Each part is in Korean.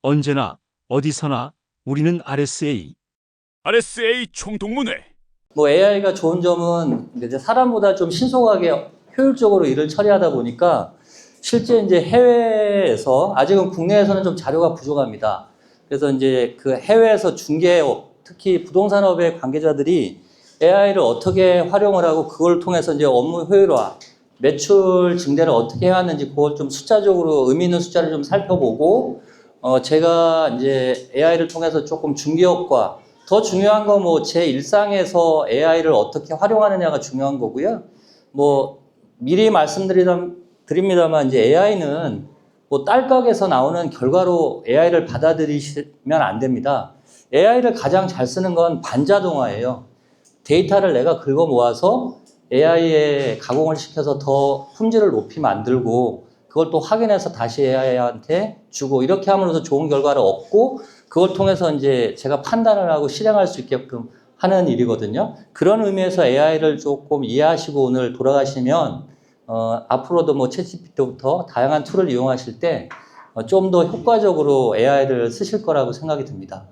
언제나 어디서나 우리는 RSA. RSA 총동문회. 뭐 AI가 좋은 점은 이제 사람보다 좀 신속하게 효율적으로 일을 처리하다 보니까 실제 이제 해외에서 아직은 국내에서는 좀 자료가 부족합니다. 그래서 이제 그 해외에서 중개업, 특히 부동산업의 관계자들이 AI를 어떻게 활용을 하고 그걸 통해서 이제 업무 효율화, 매출 증대를 어떻게 해왔는지 그걸 좀 숫자적으로 의미 있는 숫자를 좀 살펴보고 제가 이제 AI를 통해서 조금 중개업과 더 중요한 건 뭐 제 일상에서 AI를 어떻게 활용하느냐가 중요한 거고요. 뭐 미리 말씀드립니다만 이제 AI는 뭐 딸깍에서 나오는 결과로 AI를 받아들이시면 안 됩니다. AI를 가장 잘 쓰는 건 반자동화예요. 데이터를 내가 긁어 모아서 AI에 가공을 시켜서 더 품질을 높이 만들고 그걸 또 확인해서 다시 AI한테 주고 이렇게 함으로써 좋은 결과를 얻고 그걸 통해서 이제 제가 판단을 하고 실행할 수 있게끔 하는 일이거든요. 그런 의미에서 AI를 조금 이해하시고 오늘 돌아가시면 앞으로도 뭐 챗GPT부터 다양한 툴을 이용하실 때 좀 더 효과적으로 AI를 쓰실 거라고 생각이 듭니다.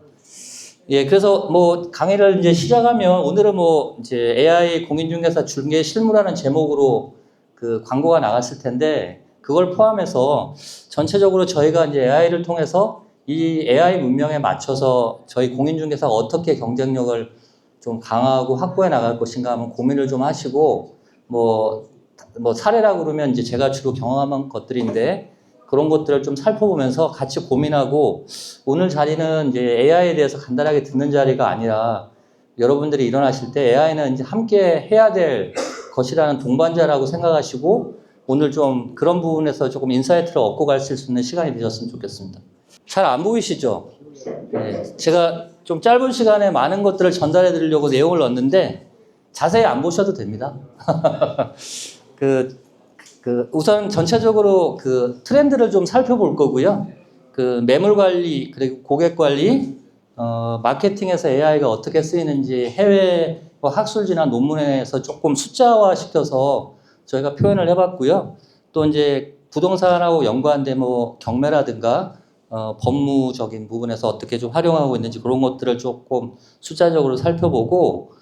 예, 그래서 뭐 강의를 이제 시작하면 오늘은 뭐 이제 AI 공인중개사 중개 실무라는 제목으로 그 광고가 나갔을 텐데 그걸 포함해서 전체적으로 저희가 이제 AI를 통해서 이 AI 문명에 맞춰서 저희 공인중개사가 어떻게 경쟁력을 좀 강화하고 확보해 나갈 것인가 한번 고민을 좀 하시고 뭐 사례라고 그러면 이제 제가 주로 경험한 것들인데 그런 것들을 좀 살펴보면서 같이 고민하고 오늘 자리는 이제 AI에 대해서 간단하게 듣는 자리가 아니라 여러분들이 일어나실 때 AI는 이제 함께 해야 될 것이라는 동반자라고 생각하시고 오늘 좀 그런 부분에서 조금 인사이트를 얻고 갈 수 있는 시간이 되셨으면 좋겠습니다. 잘 안 보이시죠? 네, 제가 좀 짧은 시간에 많은 것들을 전달해 드리려고 내용을 넣었는데 자세히 안 보셔도 됩니다. 우선 전체적으로 그 트렌드를 좀 살펴볼 거고요. 그 매물 관리, 그리고 고객 관리, 마케팅에서 AI가 어떻게 쓰이는지 해외 학술지나 논문에서 조금 숫자화 시켜서 저희가 표현을 해봤고요. 또 이제 부동산하고 연관된 뭐 경매라든가 법무적인 부분에서 어떻게 좀 활용하고 있는지 그런 것들을 조금 숫자적으로 살펴보고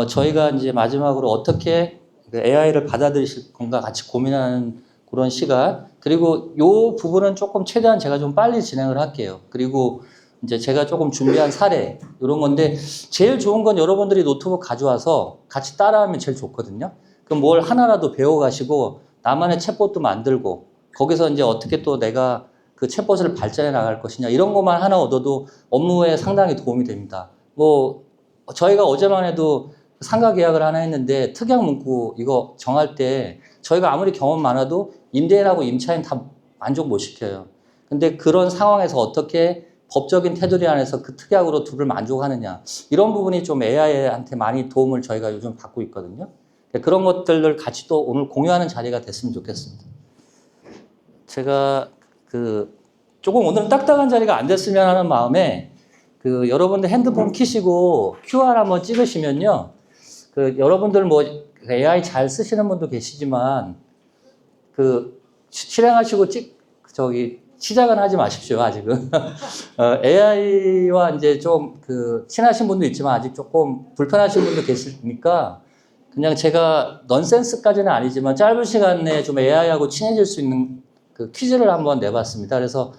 저희가 이제 마지막으로 어떻게 AI를 받아들이실 건가 같이 고민하는 그런 시간. 그리고 요 부분은 조금 최대한 제가 좀 빨리 진행을 할게요. 그리고 이제 제가 조금 준비한 사례, 이런 건데, 제일 좋은 건 여러분들이 노트북 가져와서 같이 따라하면 제일 좋거든요. 그럼 뭘 하나라도 배워가시고, 나만의 챗봇도 만들고, 거기서 이제 어떻게 또 내가 그 챗봇을 발전해 나갈 것이냐, 이런 것만 하나 얻어도 업무에 상당히 도움이 됩니다. 뭐, 저희가 어제만 해도 상가 계약을 하나 했는데 특약 문구 이거 정할 때 저희가 아무리 경험 많아도 임대인하고 임차인 다 만족 못 시켜요. 근데 그런 상황에서 어떻게 법적인 테두리 안에서 그 특약으로 둘을 만족하느냐 이런 부분이 좀 AI한테 많이 도움을 저희가 요즘 받고 있거든요. 그런 것들을 같이 또 오늘 공유하는 자리가 됐으면 좋겠습니다. 제가 조금 오늘은 딱딱한 자리가 안 됐으면 하는 마음에 여러분들 핸드폰 켜시고 QR 한번 찍으시면요. 여러분들 뭐 AI 잘 쓰시는 분도 계시지만 실행하시고 시작은 하지 마십시오, 아직은. AI와 이제 좀 친하신 분도 있지만 아직 조금 불편하신 분도 계시니까 그냥 제가 넌센스까지는 아니지만 짧은 시간 내에 좀 AI하고 친해질 수 있는 퀴즈를 한번 내봤습니다. 그래서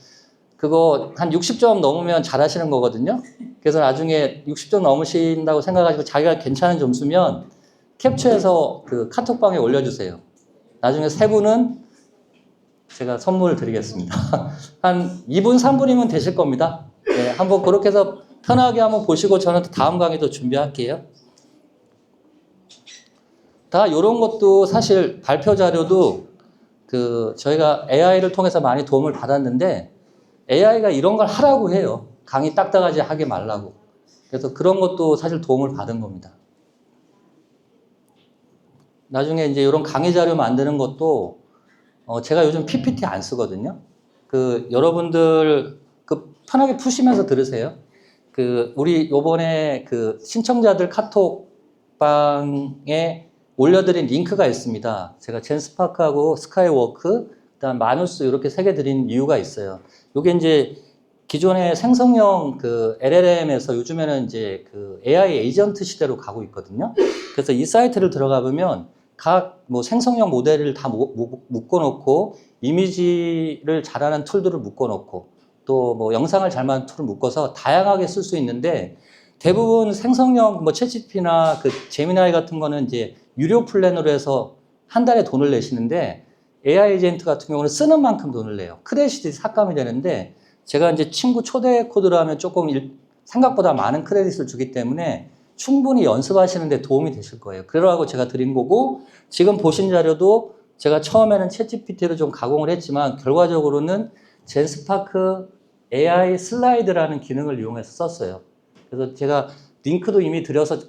그거 한 60점 넘으면 잘하시는 거거든요. 그래서 나중에 60점 넘으신다고 생각하시고 자기가 괜찮은 점수면 캡처해서 카톡방에 올려주세요. 나중에 세 분은 제가 선물을 드리겠습니다. 한 2분, 3분이면 되실 겁니다. 네, 한번 그렇게 해서 편하게 한번 보시고 저는 다음 강의도 준비할게요. 다 이런 것도 사실 발표 자료도 저희가 AI를 통해서 많이 도움을 받았는데 AI가 이런 걸 하라고 해요. 강의 딱딱하지 하게 말라고. 그래서 그런 것도 사실 도움을 받은 겁니다. 나중에 이제 이런 강의 자료 만드는 것도 제가 요즘 PPT 안 쓰거든요. 여러분들 편하게 푸시면서 들으세요. 우리 요번에 신청자들 카톡방에 올려드린 링크가 있습니다. 제가 젠스파크하고 스카이워크, 그다음 마누스 이렇게 세 개 드린 이유가 있어요. 요게 이제 기존의 생성형 그 LLM에서 요즘에는 이제 그 AI 에이전트 시대로 가고 있거든요. 그래서 이 사이트를 들어가 보면 각 뭐 생성형 모델을 다 묶어놓고 이미지를 잘하는 툴들을 묶어놓고 또 뭐 영상을 잘 만든 툴을 묶어서 다양하게 쓸 수 있는데 대부분 생성형 뭐 챗GPT나 그 제미나이 같은 거는 이제 유료 플랜으로 해서 한 달에 돈을 내시는데 AI 에이전트 같은 경우는 쓰는 만큼 돈을 내요. 크레딧이 삭감이 되는데 제가 이제 친구 초대 코드로 하면 조금 생각보다 많은 크레딧을 주기 때문에 충분히 연습하시는 데 도움이 되실 거예요. 그러라고 제가 드린 거고 지금 보신 자료도 제가 처음에는 챗GPT로 좀 가공을 했지만 결과적으로는 젠스파크 AI 슬라이드라는 기능을 이용해서 썼어요. 그래서 제가 링크도 이미 드려서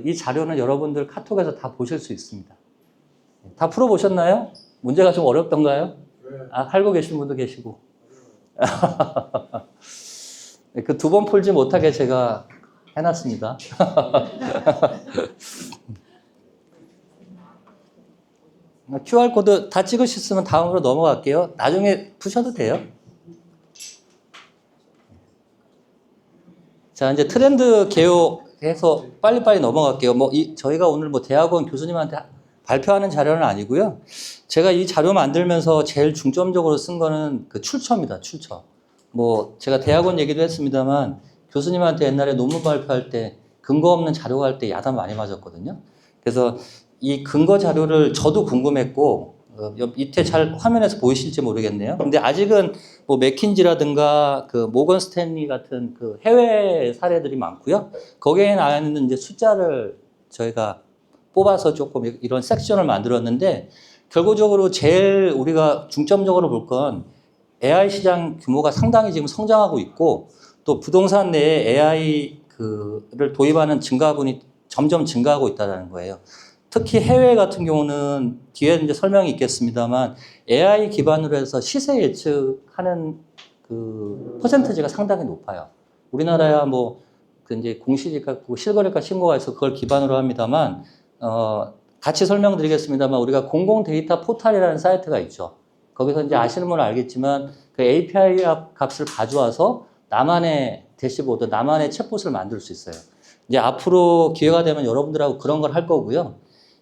이 자료는 여러분들 카톡에서 다 보실 수 있습니다. 다 풀어보셨나요? 문제가 좀 어렵던가요? 아, 알고 계신 분도 계시고. 그 두 번 풀지 못하게 제가 해놨습니다. QR코드 다 찍으셨으면 다음으로 넘어갈게요. 나중에 푸셔도 돼요. 자, 이제 트렌드 개요해서 빨리빨리 넘어갈게요. 저희가 오늘 대학원 교수님한테 발표하는 자료는 아니고요. 제가 이 자료 만들면서 제일 중점적으로 쓴 거는 그 출처입니다. 출처. 제가 대학원 얘기도 했습니다만 교수님한테 옛날에 논문 발표할 때 근거 없는 자료가 할 때 야단 많이 맞았거든요. 그래서 이 근거 자료를 저도 궁금했고, 밑에 잘 화면에서 보이실지 모르겠네요. 근데 아직은 맥킨지라든가 그 모건 스탠리 같은 그 해외 사례들이 많고요. 거기에 나와 있는 이제 숫자를 저희가 뽑아서 조금 이런 섹션을 만들었는데, 결국적으로 제일 우리가 중점적으로 볼 건 AI 시장 규모가 상당히 지금 성장하고 있고, 또 부동산 내에 AI를 도입하는 증가분이 점점 증가하고 있다는 거예요. 특히 해외 같은 경우는 뒤에 이제 설명이 있겠습니다만 AI 기반으로 해서 시세 예측하는 그 퍼센트지가 상당히 높아요. 우리나라야 그 이제 공시지가 실거래가 신고가 있어 그걸 기반으로 합니다만 같이 설명드리겠습니다만 우리가 공공 데이터 포탈이라는 사이트가 있죠. 거기서 이제 아시는 분은 알겠지만 그 API 값을 가져와서 나만의 대시보드, 나만의 챗봇을 만들 수 있어요. 이제 앞으로 기회가 되면 여러분들하고 그런 걸 할 거고요.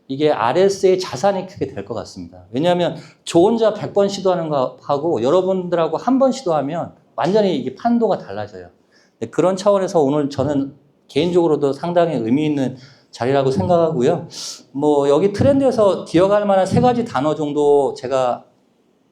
이게 RS의 자산이 크게 될 것 같습니다. 왜냐하면 저 혼자 100번 시도하는 거하고 여러분들하고 한 번 시도하면 완전히 이게 판도가 달라져요. 그런 차원에서 오늘 저는 개인적으로도 상당히 의미 있는 자리라고 생각하고요. 여기 트렌드에서 기억할 만한 세 가지 단어 정도 제가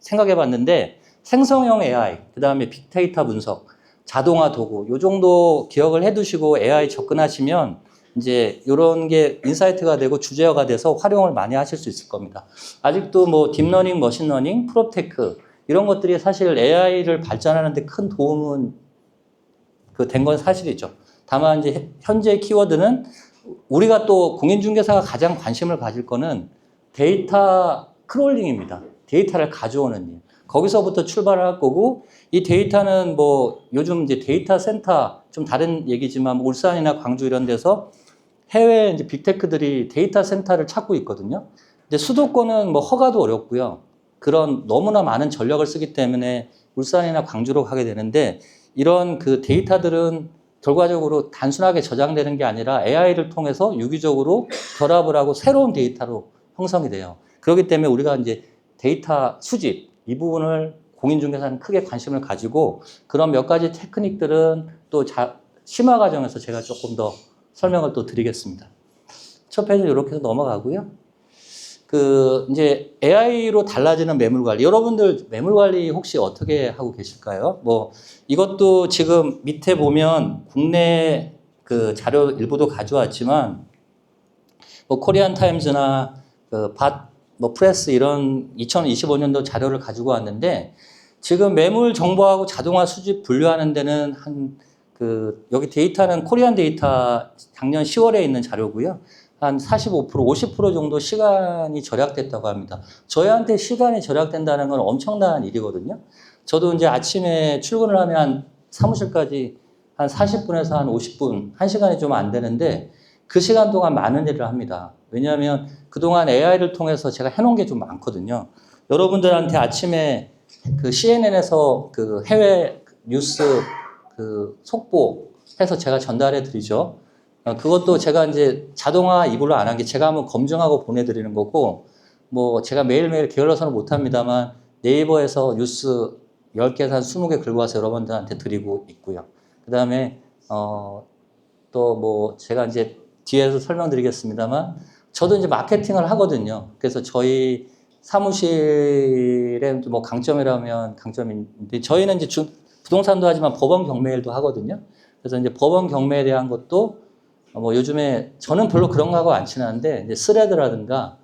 생각해 봤는데 생성형 AI, 그 다음에 빅데이터 분석, 자동화 도구, 요 정도 기억을 해 두시고 AI 접근하시면 이제 이런 게 인사이트가 되고 주제어가 돼서 활용을 많이 하실 수 있을 겁니다. 아직도 딥러닝, 머신러닝, 프롭테크 이런 것들이 사실 AI를 발전하는 데 큰 도움은 된 건 사실이죠. 다만 이제 현재 키워드는 우리가 또 공인중개사가 가장 관심을 가질 거는 데이터 크롤링입니다. 데이터를 가져오는 일. 거기서부터 출발을 할 거고, 이 데이터는 요즘 이제 데이터 센터, 좀 다른 얘기지만 울산이나 광주 이런 데서 해외 이제 빅테크들이 데이터 센터를 찾고 있거든요. 근데 수도권은 허가도 어렵고요. 그런 너무나 많은 전력을 쓰기 때문에 울산이나 광주로 가게 되는데, 이런 그 데이터들은 결과적으로 단순하게 저장되는 게 아니라 AI를 통해서 유기적으로 결합을 하고 새로운 데이터로 형성이 돼요. 그렇기 때문에 우리가 이제 데이터 수집, 이 부분을 공인중개사는 크게 관심을 가지고 그런 몇 가지 테크닉들은 또 심화 과정에서 제가 조금 더 설명을 또 드리겠습니다. 첫 페이지 이렇게 해서 넘어가고요. 이제 AI로 달라지는 매물 관리. 여러분들 매물 관리 혹시 어떻게 하고 계실까요? 이것도 지금 밑에 보면 국내 그 자료 일부도 가져왔지만, 코리안 타임즈나 프레스 이런 2025년도 자료를 가지고 왔는데, 지금 매물 정보하고 자동화 수집 분류하는 데는 여기 데이터는 코리안 데이터 작년 10월에 있는 자료고요. 한 45%, 50% 정도 시간이 절약됐다고 합니다. 저희한테 시간이 절약된다는 건 엄청난 일이거든요. 저도 이제 아침에 출근을 하면 사무실까지 한 40분에서 한 50분, 1시간이 좀 안 되는데 그 시간 동안 많은 일을 합니다. 왜냐하면 그동안 AI를 통해서 제가 해놓은 게 좀 많거든요. 여러분들한테 아침에 그 CNN에서 그 해외 뉴스 그 속보해서 제가 전달해 드리죠. 그것도 제가 이제 자동화 이불로 안 한 게 제가 한번 검증하고 보내드리는 거고, 뭐 제가 매일매일 게을러서는 못합니다만 네이버에서 뉴스 10개에서 한 20개 긁어 와서 여러분들한테 드리고 있고요. 그 다음에 또 뭐 제가 이제 뒤에서 설명드리겠습니다만 저도 이제 마케팅을 하거든요. 그래서 저희 사무실의 뭐 강점이라면 강점인데 저희는 이제 부동산도 하지만 법원 경매일도 하거든요. 그래서 이제 법원 경매에 대한 것도 뭐 요즘에 저는 별로 그런 거하고 안 친한데 이제 스레드라든가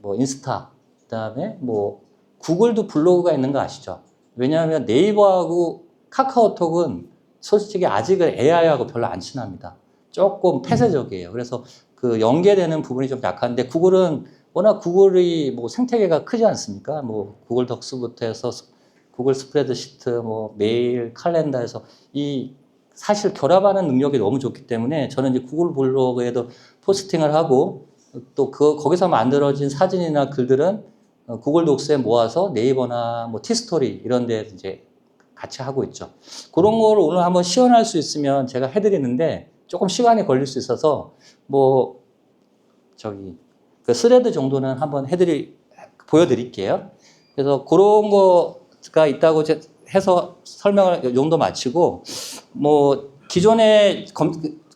뭐 인스타 그다음에 뭐 구글도 블로그가 있는 거 아시죠? 왜냐하면 네이버하고 카카오톡은 솔직히 아직은 AI하고 별로 안 친합니다. 조금 폐쇄적이에요. 그래서 그 연계되는 부분이 좀 약한데 구글은 워낙 구글이 뭐 생태계가 크지 않습니까? 뭐 구글 덕스부터 해서 구글 스프레드시트, 뭐 메일, 칼렌더에서 이 사실 결합하는 능력이 너무 좋기 때문에 저는 이제 구글 블로그에도 포스팅을 하고 또 거기서 만들어진 사진이나 글들은 구글 독스에 모아서 네이버나 뭐 티스토리 이런 데 이제 같이 하고 있죠. 그런 걸 오늘 한번 시연할 수 있으면 제가 해드리는데 조금 시간이 걸릴 수 있어서 뭐 저기 그 스레드 정도는 한번 보여드릴게요. 그래서 그런 거가 있다고 해서 설명을 이 정도 마치고 뭐 기존의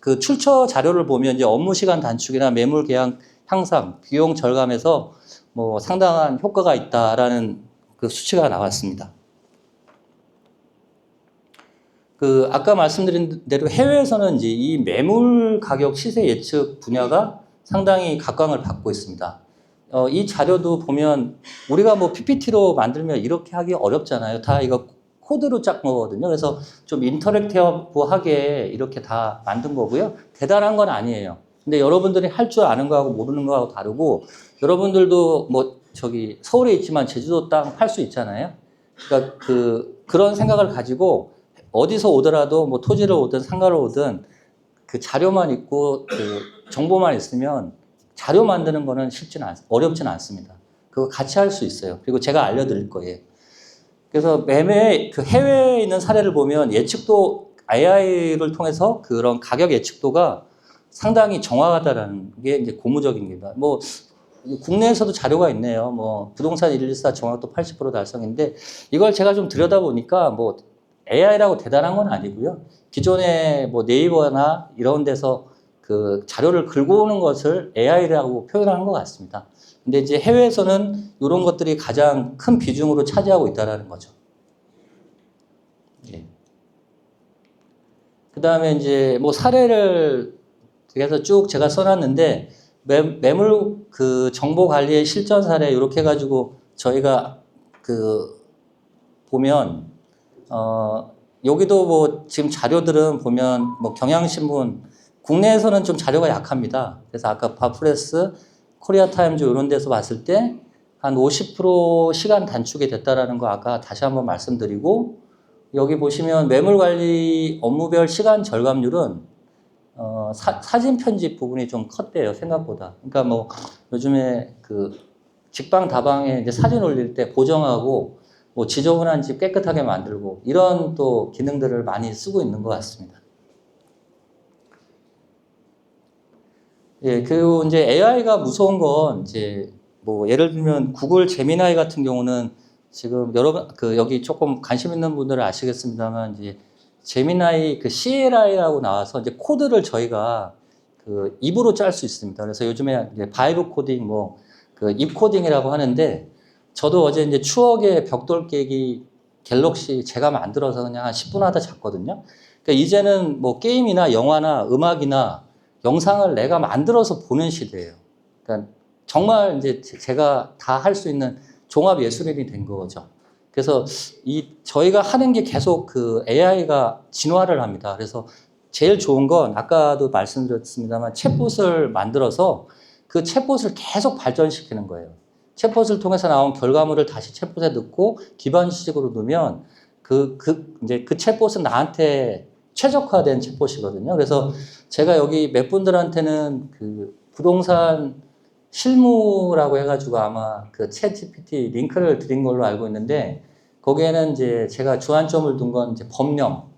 그 출처 자료를 보면 이제 업무 시간 단축이나 매물 계약 향상, 비용 절감에서 뭐 상당한 효과가 있다라는 그 수치가 나왔습니다. 그 아까 말씀드린 대로 해외에서는 이제 이 매물 가격 시세 예측 분야가 상당히 각광을 받고 있습니다. 이 자료도 보면 우리가 뭐 PPT로 만들면 이렇게 하기 어렵잖아요. 다 이거 코드로 짠 거거든요. 그래서 좀 인터랙티브하게 이렇게 다 만든 거고요. 대단한 건 아니에요. 근데 여러분들이 할 줄 아는 거하고 모르는 거하고 다르고 여러분들도 뭐 저기 서울에 있지만 제주도 땅 팔 수 있잖아요. 그러니까 그런 생각을 가지고 어디서 오더라도 뭐 토지를 오든 상가를 오든 그 자료만 있고 그 정보만 있으면 자료 만드는 거는 어렵지는 않습니다. 그거 같이 할 수 있어요. 그리고 제가 알려드릴 거예요. 그래서 매매 그 해외에 있는 사례를 보면 예측도 AI를 통해서 그런 가격 예측도가 상당히 정확하다라는 게 이제 고무적입니다. 뭐 국내에서도 자료가 있네요. 뭐 부동산 114 정확도 80% 달성인데 이걸 제가 좀 들여다보니까 뭐 AI라고 대단한 건 아니고요. 기존에 뭐 네이버나 이런 데서 그 자료를 긁어 오는 것을 AI라고 표현하는 것 같습니다. 근데 이제 해외에서는 이런 것들이 가장 큰 비중으로 차지하고 있다는 거죠. 예. 그 다음에 이제 뭐 사례를 그래서 쭉 제가 써놨는데 매물 그 정보 관리의 실전 사례 이렇게 해가지고 저희가 그 보면 여기도 뭐 지금 자료들은 보면 뭐 경향신문 국내에서는 좀 자료가 약합니다. 그래서 아까 바프레스, 코리아타임즈 이런 데서 봤을 때 한 50% 시간 단축이 됐다라는 거 아까 다시 한번 말씀드리고 여기 보시면 매물관리 업무별 시간 절감률은 사진 편집 부분이 좀 컸대요 생각보다. 그러니까 뭐 요즘에 그 직방 다방에 이제 사진 올릴 때 보정하고 뭐 지저분한 집 깨끗하게 만들고 이런 또 기능들을 많이 쓰고 있는 것 같습니다. 예, 그리고 이제 AI가 무서운 건 이제 뭐 예를 들면 구글 제미나이 같은 경우는 지금 여러분 여기 조금 관심 있는 분들은 아시겠습니다만 이제 제미나이 그 CLI라고 나와서 이제 코드를 저희가 그 입으로 짤 수 있습니다. 그래서 요즘에 이제 바이브 코딩 뭐 그 입 코딩이라고 하는데 저도 어제 이제 추억의 벽돌 깨기 갤럭시 제가 만들어서 그냥 한 10분 하다 잤거든요. 그러니까 이제는 뭐 게임이나 영화나 음악이나 영상을 내가 만들어서 보는 시대예요. 그러니까 정말 이제 제가 다 할 수 있는 종합 예술인이 된 거죠. 그래서 저희가 하는 게 계속 그 AI가 진화를 합니다. 그래서 제일 좋은 건 아까도 말씀드렸습니다만 챗봇을 만들어서 그 챗봇을 계속 발전시키는 거예요. 챗봇을 통해서 나온 결과물을 다시 챗봇에 넣고 기반 지식으로 넣으면 이제 그 챗봇은 나한테 최적화된 챗봇이거든요. 그래서 제가 여기 몇 분들한테는 그 부동산 실무라고 해가지고 아마 그 챗GPT 링크를 드린 걸로 알고 있는데 거기에는 이제 제가 주안점을 둔 건 이제 법령,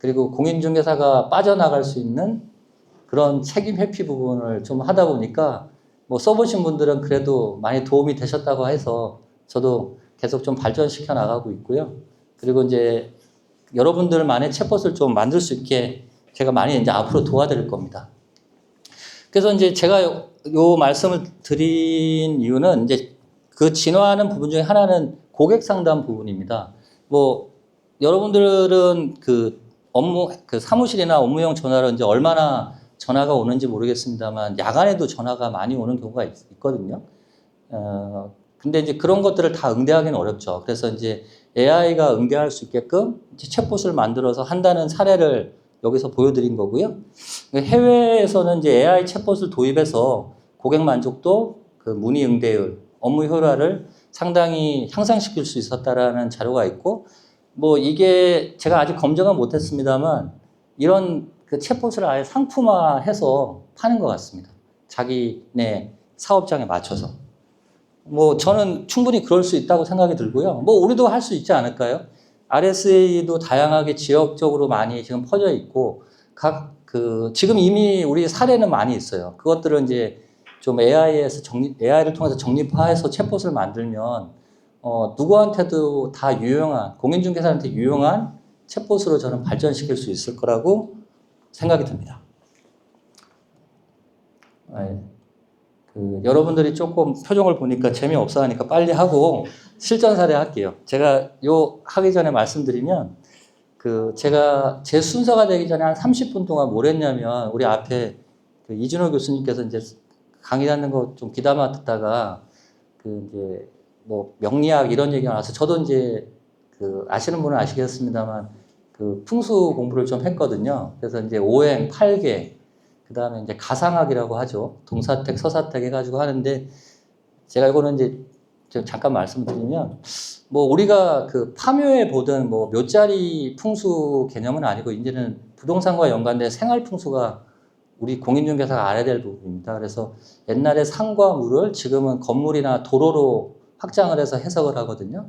그리고 공인중개사가 빠져나갈 수 있는 그런 책임 회피 부분을 좀 하다 보니까 뭐 써보신 분들은 그래도 많이 도움이 되셨다고 해서 저도 계속 좀 발전시켜 나가고 있고요. 그리고 이제 여러분들만의 챗봇을 좀 만들 수 있게 제가 많이 이제 앞으로 도와드릴 겁니다. 그래서 이제 제가 요 말씀을 드린 이유는 이제 그 진화하는 부분 중에 하나는 고객 상담 부분입니다. 뭐 여러분들은 그 업무 그 사무실이나 업무용 전화로 이제 얼마나 전화가 오는지 모르겠습니다만 야간에도 전화가 많이 오는 경우가 있거든요. 근데 이제 그런 것들을 다 응대하기는 어렵죠. 그래서 이제 AI가 응대할 수 있게끔 챗봇을 만들어서 한다는 사례를 여기서 보여드린 거고요. 해외에서는 이제 AI 챗봇을 도입해서 고객 만족도, 그 문의 응대율, 업무 효율화를 상당히 향상시킬 수 있었다라는 자료가 있고, 뭐 이게 제가 아직 검증은 못했습니다만 이런 그 챗봇을 아예 상품화해서 파는 것 같습니다. 자기네 사업장에 맞춰서. 뭐 저는 충분히 그럴 수 있다고 생각이 들고요. 뭐 우리도 할 수 있지 않을까요? RSA도 다양하게 지역적으로 많이 지금 퍼져 있고 지금 이미 우리 사례는 많이 있어요. 그것들은 이제 좀 AI를 통해서 정립화해서 챗봇을 만들면 누구한테도 다 유용한 공인중개사한테 유용한 챗봇으로 저는 발전시킬 수 있을 거라고 생각이 듭니다. 여러분들이 조금 표정을 보니까 재미없어 하니까 빨리 하고 실전 사례 할게요. 제가 하기 전에 말씀드리면 제가 제 순서가 되기 전에 한 30분 동안 뭘 했냐면 우리 앞에 이준호 교수님께서 이제 강의 하는 거 좀 귀담아 듣다가 이제 뭐 명리학 이런 얘기가 나와서 저도 이제 아시는 분은 아시겠습니다만 풍수 공부를 좀 했거든요. 그래서 이제 오행 8개 그 다음에 이제 가상학이라고 하죠. 동사택, 서사택 해가지고 하는데 제가 이거는 이제 잠깐 말씀드리면 뭐 우리가 파묘에 보던 뭐 묘자리 풍수 개념은 아니고 이제는 부동산과 연관된 생활 풍수가 우리 공인중개사가 알아야 될 부분입니다. 그래서 옛날에 산과 물을 지금은 건물이나 도로로 확장을 해서 해석을 하거든요.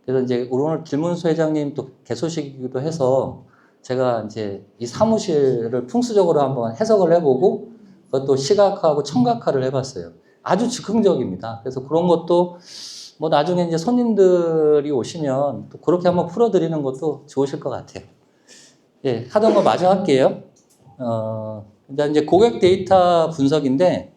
그래서 이제 오늘 김문수 회장님 또 개소식이기도 해서 제가 이제 이 사무실을 풍수적으로 한번 해석을 해보고 그것도 시각화하고 청각화를 해봤어요. 아주 즉흥적입니다. 그래서 그런 것도 뭐 나중에 이제 손님들이 오시면 또 그렇게 한번 풀어드리는 것도 좋으실 것 같아요. 예, 하던 거 마저 할게요. 일단 이제 고객 데이터 분석인데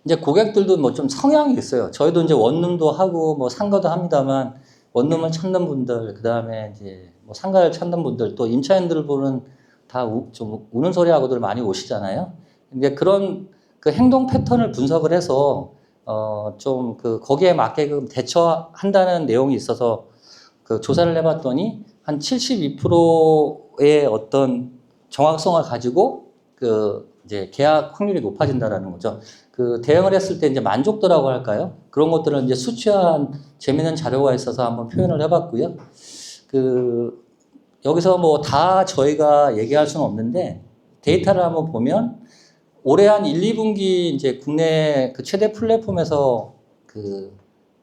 이제 고객들도 뭐 좀 성향이 있어요. 저희도 이제 원룸도 하고 뭐 상가도 합니다만 원룸을 찾는 분들, 그 다음에 이제 뭐 상가를 찾는 분들, 또 임차인들을 보는 다 좀 우는 소리하고들 많이 오시잖아요. 이제 그런 행동 패턴을 분석을 해서 좀 거기에 맞게끔 대처한다는 내용이 있어서 조사를 해봤더니 한 72%의 어떤 정확성을 가지고 이제 계약 확률이 높아진다라는 거죠. 대응을 했을 때 이제 만족도라고 할까요? 그런 것들을 이제 수치한 재미있는 자료가 있어서 한번 표현을 해봤고요. 여기서 뭐 다 저희가 얘기할 수는 없는데 데이터를 한번 보면 올해 한 1, 2분기 이제 국내 최대 플랫폼에서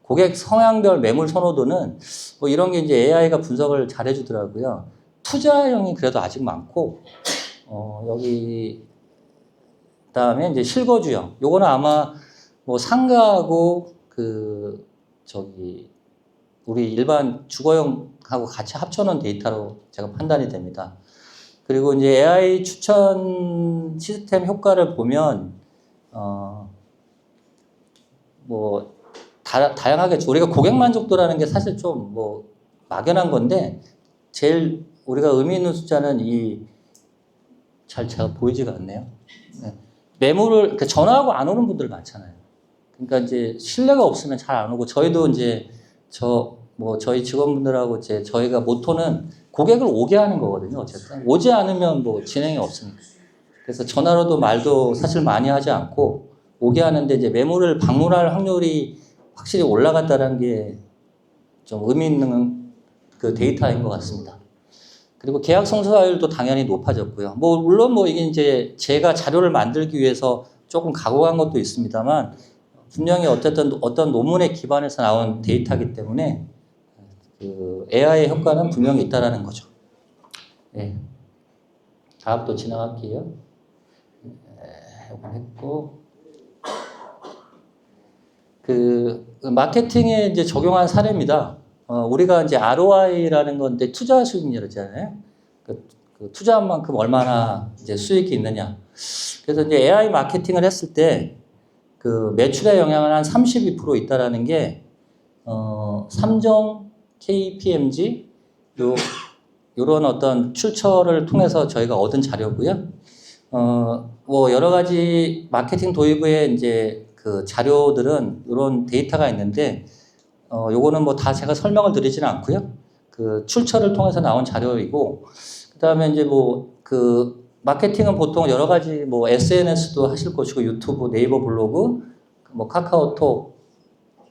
고객 성향별 매물 선호도는 뭐 이런 게 이제 AI가 분석을 잘 해주더라고요. 투자형이 그래도 아직 많고, 여기, 그다음에 이제 실거주형. 요거는 아마 뭐 상가하고 우리 일반 주거형하고 같이 합쳐놓은 데이터로 제가 판단이 됩니다. 그리고 이제 AI 추천 시스템 효과를 보면, 뭐, 다양하겠죠. 우리가 고객 만족도라는 게 사실 좀 뭐 막연한 건데, 제일 우리가 의미 있는 숫자는 제가 보이지가 않네요. 네. 매물을, 전화하고 안 오는 분들 많잖아요. 그러니까 이제 신뢰가 없으면 잘 안 오고, 저희도 이제 저희 직원분들하고 저희가 모토는 고객을 오게 하는 거거든요. 어쨌든. 오지 않으면 뭐 진행이 없으니까. 그래서 전화로도 말도 사실 많이 하지 않고 오게 하는데 이제 매물을 방문할 확률이 확실히 올라갔다는 게 좀 의미 있는 데이터인 것 같습니다. 그리고 계약 성사율도 당연히 높아졌고요. 뭐 물론 뭐 이게 이제 제가 자료를 만들기 위해서 조금 각오한 것도 있습니다만 분명히 어떤 논문에 기반해서 나온 데이터이기 때문에 AI의 효과는 분명히 있다라는 거죠. 네. 다음 또 지나갈게요. 이건 했고. 마케팅에 이제 적용한 사례입니다. 우리가 이제 ROI라는 건데 투자 수익률이잖아요. 투자한 만큼 얼마나 이제 수익이 있느냐. 그래서 이제 AI 마케팅을 했을 때 그 매출의 영향은 한 32% 있다라는 게, 삼정 KPMG 요런 어떤 출처를 통해서 저희가 얻은 자료고요. 뭐 여러 가지 마케팅 도입의 이제 그 자료들은 이런 데이터가 있는데, 요거는 뭐 다 제가 설명을 드리지는 않고요. 그 출처를 통해서 나온 자료이고, 그 다음에 이제 뭐 마케팅은 보통 여러 가지 뭐 SNS도 하실 것이고, 유튜브, 네이버 블로그, 뭐 카카오톡,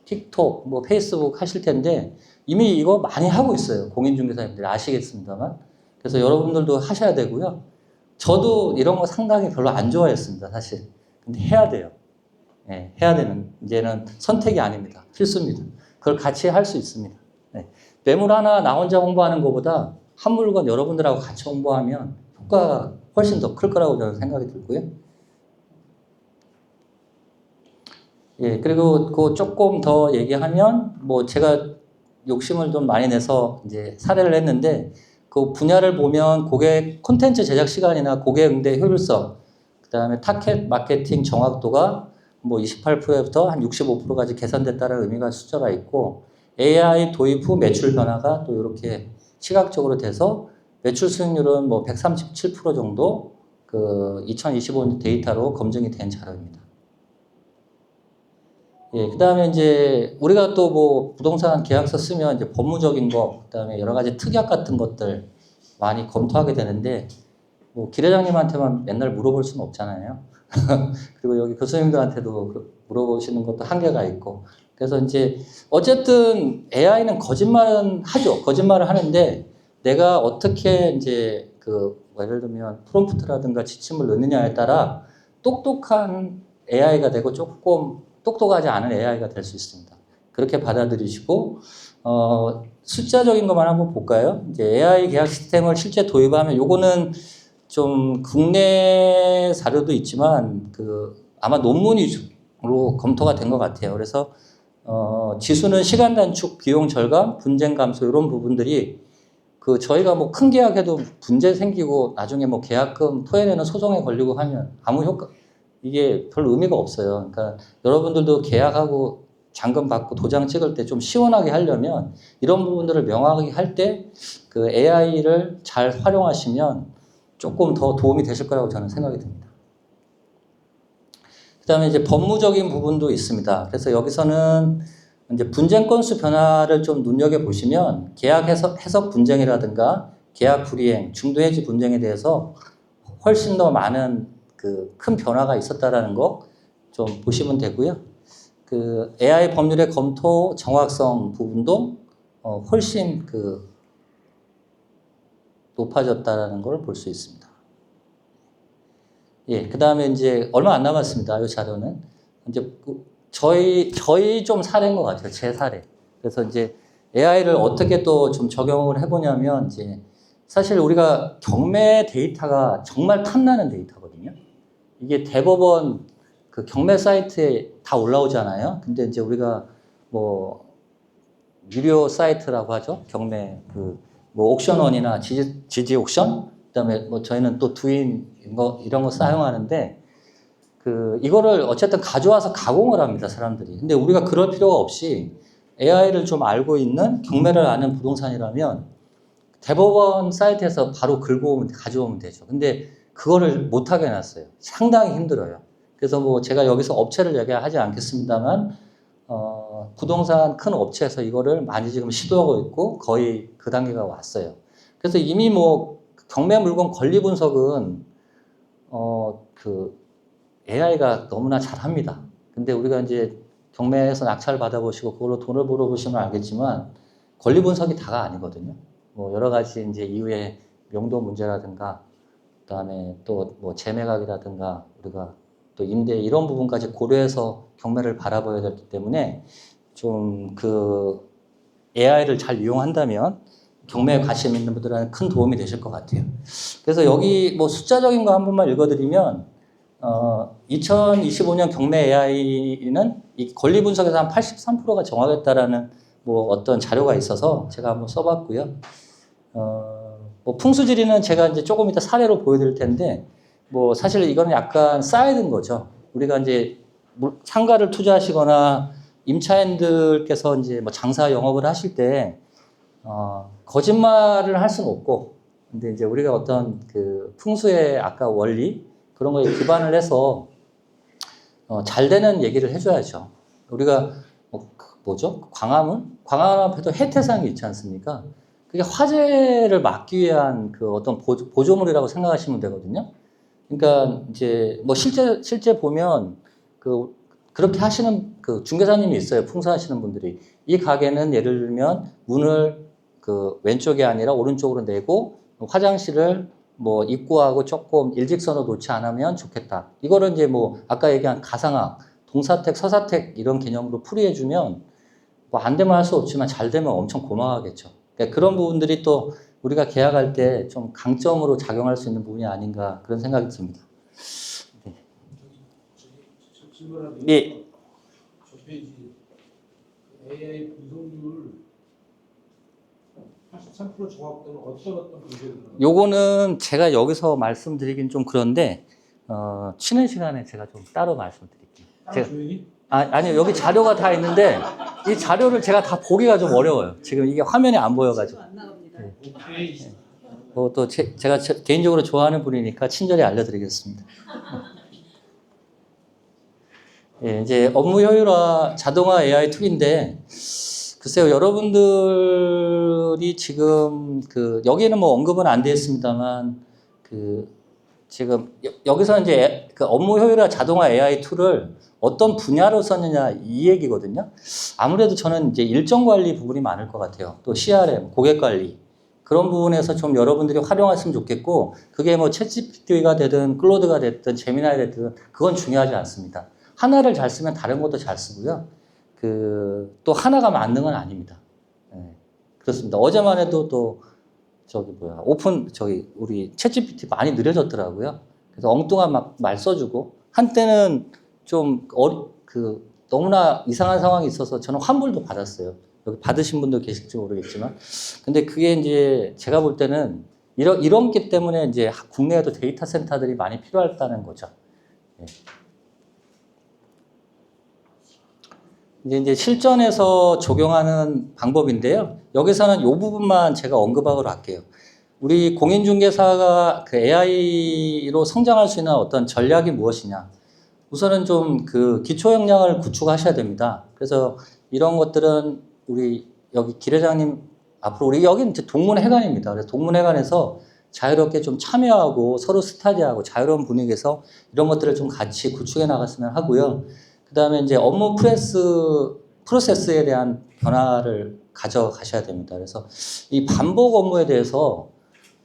틱톡, 뭐 페이스북 하실 텐데, 이미 이거 많이 하고 있어요. 공인중개사님들이 아시겠습니다만. 그래서 여러분들도 하셔야 되고요. 저도 이런 거 상당히 별로 안 좋아했습니다, 사실. 근데 해야 돼요. 네, 해야 되는, 이제는 선택이 아닙니다. 필수입니다. 그걸 같이 할 수 있습니다. 네. 매물 하나 나 혼자 홍보하는 것보다 한 물건 여러분들하고 같이 홍보하면 효과가 훨씬 더 클 거라고 저는 생각이 들고요. 예, 그리고 그 조금 더 얘기하면, 뭐 제가 욕심을 좀 많이 내서 이제 사례를 했는데, 그 분야를 보면 고객 콘텐츠 제작 시간이나 고객 응대 효율성, 그 다음에 타겟 마케팅 정확도가 뭐 28%부터 한 65%까지 개선됐다는 의미가 숫자가 있고, AI 도입 후 매출 변화가 또 이렇게 시각적으로 돼서 매출 수익률은 뭐 137% 정도 그 2025년 데이터로 검증이 된 자료입니다. 예, 그 다음에 이제 우리가 또 뭐 부동산 계약서 쓰면 이제 법무적인 거, 그 다음에 여러 가지 특약 같은 것들 많이 검토하게 되는데, 뭐 기회장님한테만 맨날 물어볼 수는 없잖아요. 그리고 여기 교수님들한테도 물어보시는 것도 한계가 있고. 그래서 이제 어쨌든 AI는 거짓말은 하죠. 거짓말을 하는데, 내가 어떻게 이제 뭐 예를 들면 프롬프트라든가 지침을 넣느냐에 따라 똑똑한 AI가 되고 조금 똑똑하지 않은 AI가 될 수 있습니다. 그렇게 받아들이시고, 숫자적인 것만 한번 볼까요? 이제 AI 계약 시스템을 실제 도입하면, 요거는 좀 국내 자료도 있지만, 아마 논문 위주로 검토가 된 것 같아요. 그래서, 지수는 시간 단축, 비용 절감, 분쟁 감소, 이런 부분들이 저희가 뭐 큰 계약해도 문제 생기고 나중에 뭐 계약금 토해내는 소송에 걸리고 하면 아무 이게 별 의미가 없어요. 그러니까 여러분들도 계약하고 잔금 받고 도장 찍을 때 좀 시원하게 하려면 이런 부분들을 명확하게 할 때 AI를 잘 활용하시면 조금 더 도움이 되실 거라고 저는 생각이 듭니다. 그 다음에 이제 법무적인 부분도 있습니다. 그래서 여기서는 이제 분쟁 건수 변화를 좀 눈여겨보시면 계약 해석 분쟁이라든가 계약 불이행, 중도 해지 분쟁에 대해서 훨씬 더 많은 큰 변화가 있었다라는 거 좀 보시면 되고요. AI 법률의 검토 정확성 부분도 훨씬 높아졌다라는 걸 볼 수 있습니다. 예, 그 다음에 이제 얼마 안 남았습니다. 이 자료는 이제 저희 좀 사례인 것 같아요. 제 사례. 그래서 이제 AI를 어떻게 또 좀 적용을 해보냐면, 이제 사실 우리가 경매 데이터가 정말 탐나는 데이터거든요. 이게 대법원 경매 사이트에 다 올라오잖아요. 근데 이제 우리가 뭐 유료 사이트라고 하죠. 경매 뭐 옥션원이나 지지 옥션, 그다음에 뭐 저희는 또 두인 이런 거 사용하는데, 이거를 어쨌든 가져와서 가공을 합니다, 사람들이. 근데 우리가 그럴 필요가 없이 AI를 좀 알고 있는, 경매를 아는 부동산이라면 대법원 사이트에서 바로 가져오면 되죠. 근데 그거를 못하게 해놨어요. 상당히 힘들어요. 그래서 뭐 제가 여기서 업체를 얘기하지 않겠습니다만, 부동산 큰 업체에서 이거를 많이 지금 시도하고 있고 거의 그 단계가 왔어요. 그래서 이미 뭐 경매 물건 권리 분석은 AI가 너무나 잘합니다. 근데 우리가 이제 경매에서 낙찰 받아보시고 그걸로 돈을 벌어보시면 알겠지만, 권리 분석이 다가 아니거든요. 뭐 여러 가지 이제 이후에 명도 문제라든가, 그다음에 또 뭐 재매각이라든가, 우리가 또 임대 이런 부분까지 고려해서 경매를 바라봐야 되기 때문에 좀 AI를 잘 이용한다면 경매에 관심 있는 분들한테 큰 도움이 되실 것 같아요. 그래서 여기 뭐 숫자적인 거 한 번만 읽어드리면 2025년 경매 AI는 이 권리 분석에서 한 83%가 정하겠다라는 뭐 어떤 자료가 있어서 제가 한번 써봤고요. 뭐 풍수지리는 제가 이제 조금 이따 사례로 보여드릴 텐데 뭐 사실 이거는 약간 쌓여든 거죠. 우리가 이제 상가를 투자하시거나 임차인들께서 이제 뭐 장사 영업을 하실 때 거짓말을 할 수는 없고, 근데 이제 우리가 어떤 그 풍수의 아까 원리 그런 거에 기반을 해서 잘 되는 얘기를 해줘야죠. 우리가 뭐죠? 광화문 앞에도 해태상이 있지 않습니까? 그게 화재를 막기 위한 그 어떤 보조물이라고 생각하시면 되거든요. 그러니까 이제 뭐 실제 보면 그렇게 하시는 그 중개사님이 있어요. 풍수하시는 분들이. 이 가게는 예를 들면 문을 그 왼쪽이 아니라 오른쪽으로 내고 화장실을 뭐 입구하고 조금 일직선으로 놓지 않으면 좋겠다. 이거를 이제 뭐 아까 얘기한 가상학, 동사택, 서사택 이런 개념으로 풀이해주면 뭐 안 되면 할 수 없지만 잘 되면 엄청 고마워하겠죠. 그러니까 그런 부분들이 또 우리가 계약할 때 좀 강점으로 작용할 수 있는 부분이 아닌가 그런 생각이 듭니다. 네. 저 페이지 AI 분석률 83% 정확도는 어떤 문제를 요거는 제가 여기서 말씀드리긴 좀 그런데 쉬는 시간에 제가 좀 따로 말씀드릴게요. 따로 조용히? 아니요, 여기 자료가 다 있는데 이 자료를 제가 다 보기가 좀 어려워요. 지금 이게 화면에 안 보여가지고. 오케이. 또 제가 개인적으로 좋아하는 분이니까 친절히 알려드리겠습니다. 예, 이제 업무 효율화 자동화 AI 툴인데, 글쎄요, 여러분들이 지금 여기에는 뭐 언급은 안 되어 있습니다만, 지금 여기서 이제 그 업무 효율화 자동화 AI 툴을 어떤 분야로 썼느냐 이 얘기거든요. 아무래도 저는 이제 일정 관리 부분이 많을 것 같아요. 또 CRM, 고객 관리. 그런 부분에서 좀 여러분들이 활용했으면 좋겠고, 그게 뭐 챗GPT가 되든 클로드가 됐든 제미나이 됐든 그건 중요하지 않습니다. 하나를 잘 쓰면 다른 것도 잘 쓰고요. 또 하나가 맞는 건 아닙니다. 네, 그렇습니다. 어제만 해도 또 우리 챗GPT 많이 느려졌더라고요. 그래서 엉뚱한 말 써주고 한때는 좀 너무나 이상한 상황이 있어서 저는 환불도 받았어요. 여기 받으신 분도 계실지 모르겠지만, 근데 그게 이제 제가 볼 때는 이런 게 때문에 이제 국내에도 데이터 센터들이 많이 필요하다는 거죠. 네. 이제 실전에서 적용하는 방법인데요. 여기서는 이 부분만 제가 언급하도록 할게요. 우리 공인중개사가 그 AI로 성장할 수 있는 어떤 전략이 무엇이냐. 우선은 좀 기초 역량을 구축하셔야 됩니다. 그래서 이런 것들은 우리 여기 기 회장님 앞으로 우리 여기는 이제 동문회관입니다. 그래서 동문회관에서 자유롭게 좀 참여하고 서로 스타디하고 자유로운 분위기에서 이런 것들을 좀 같이 구축해 나갔으면 하고요. 그 다음에 이제 업무 프로세스에 대한 변화를 가져가셔야 됩니다. 그래서 이 반복 업무에 대해서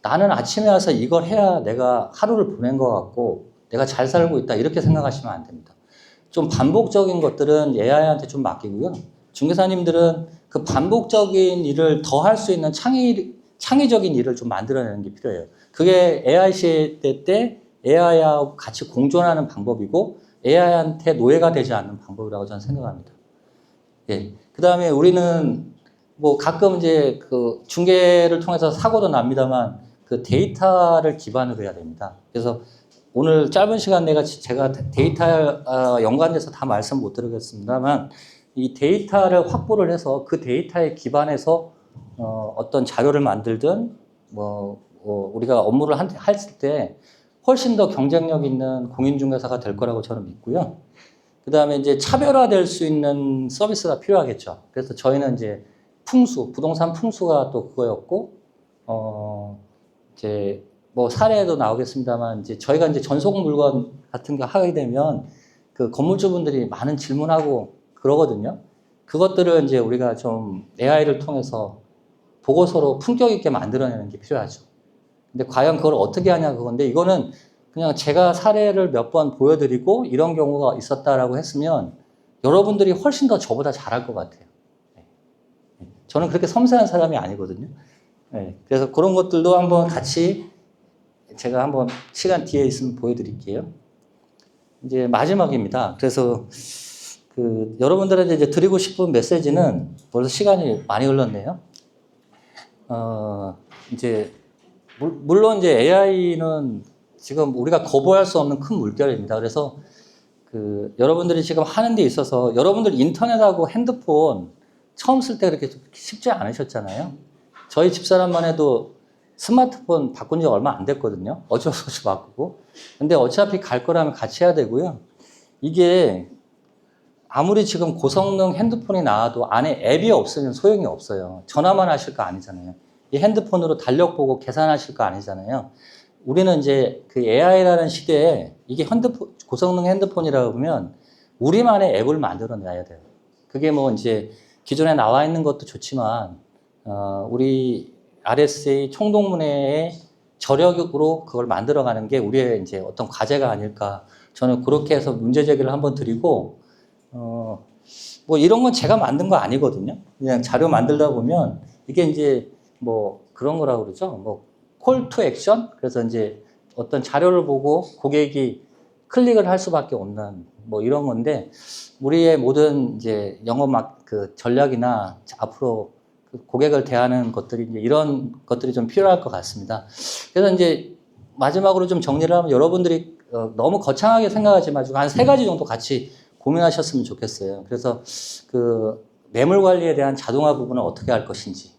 나는 아침에 와서 이걸 해야 내가 하루를 보낸 것 같고 내가 잘 살고 있다 이렇게 생각하시면 안 됩니다. 좀 반복적인 것들은 AI한테 좀 맡기고요. 중개사님들은 그 반복적인 일을 더 할 수 있는 창의적인 일을 좀 만들어내는 게 필요해요. 그게 AI 시대 때 AI하고 같이 공존하는 방법이고 AI한테 노예가 되지 않는 방법이라고 저는 생각합니다. 예. 그 다음에 우리는 뭐 가끔 이제 중개를 통해서 사고도 납니다만 데이터를 기반으로 해야 됩니다. 그래서 오늘 짧은 시간 제가 데이터 연관돼서 다 말씀 못 드리겠습니다만 이 데이터를 확보를 해서 그 데이터에 기반해서 어떤 자료를 만들든 우리가 업무를 했을 때 훨씬 더 경쟁력 있는 공인중개사가 될 거라고 저는 믿고요. 그 다음에 이제 차별화될 수 있는 서비스가 필요하겠죠. 그래서 저희는 이제 부동산 풍수가 또 그거였고, 이제 뭐 사례도 나오겠습니다만, 이제 저희가 이제 전속 물건 같은 거 하게 되면 그 건물주분들이 많은 질문하고 그러거든요. 그것들을 이제 우리가 좀 AI를 통해서 보고서로 품격 있게 만들어내는 게 필요하죠. 근데 과연 그걸 어떻게 하냐 그건데 이거는 그냥 제가 사례를 몇 번 보여드리고 이런 경우가 있었다라고 했으면 여러분들이 훨씬 더 저보다 잘할 것 같아요. 저는 그렇게 섬세한 사람이 아니거든요. 네, 그래서 그런 것들도 한번 같이 제가 한번 시간 뒤에 있으면 보여드릴게요. 이제 마지막입니다. 그래서 여러분들한테 이제 드리고 싶은 메시지는 벌써 시간이 많이 흘렀네요. 이제 물론 이제 AI는 지금 우리가 거부할 수 없는 큰 물결입니다. 그래서 여러분들이 지금 하는 데 있어서 여러분들 인터넷하고 핸드폰 처음 쓸 때 그렇게 쉽지 않으셨잖아요. 저희 집사람만 해도 스마트폰 바꾼 지 얼마 안 됐거든요. 어쩔 수 없이 바꾸고. 근데 어차피 갈 거라면 같이 해야 되고요. 이게 아무리 지금 고성능 핸드폰이 나와도 안에 앱이 없으면 소용이 없어요. 전화만 하실 거 아니잖아요. 이 핸드폰으로 달력 보고 계산하실 거 아니잖아요. 우리는 이제 그 AI라는 시대에 이게 고성능 핸드폰이라고 보면 우리만의 앱을 만들어 놔야 돼요. 그게 뭐 이제 기존에 나와 있는 것도 좋지만, 우리 RSA 총동문회의 저력으로 그걸 만들어가는 게 우리의 이제 어떤 과제가 아닐까. 저는 그렇게 해서 문제 제기를 한번 드리고, 뭐 이런 건 제가 만든 거 아니거든요. 그냥 자료 만들다 보면 이게 이제 뭐 그런 거라고 그러죠. 뭐 콜 투 액션? 그래서 이제 어떤 자료를 보고 고객이 클릭을 할 수밖에 없는 뭐 이런 건데, 우리의 모든 이제 영업 전략이나 앞으로 고객을 대하는 것들이 이제 이런 것들이 좀 필요할 것 같습니다. 그래서 이제 마지막으로 좀 정리를 하면 여러분들이 너무 거창하게 생각하지 마시고 한 3가지 정도 같이 고민하셨으면 좋겠어요. 그래서 매물 관리에 대한 자동화 부분을 어떻게 할 것인지,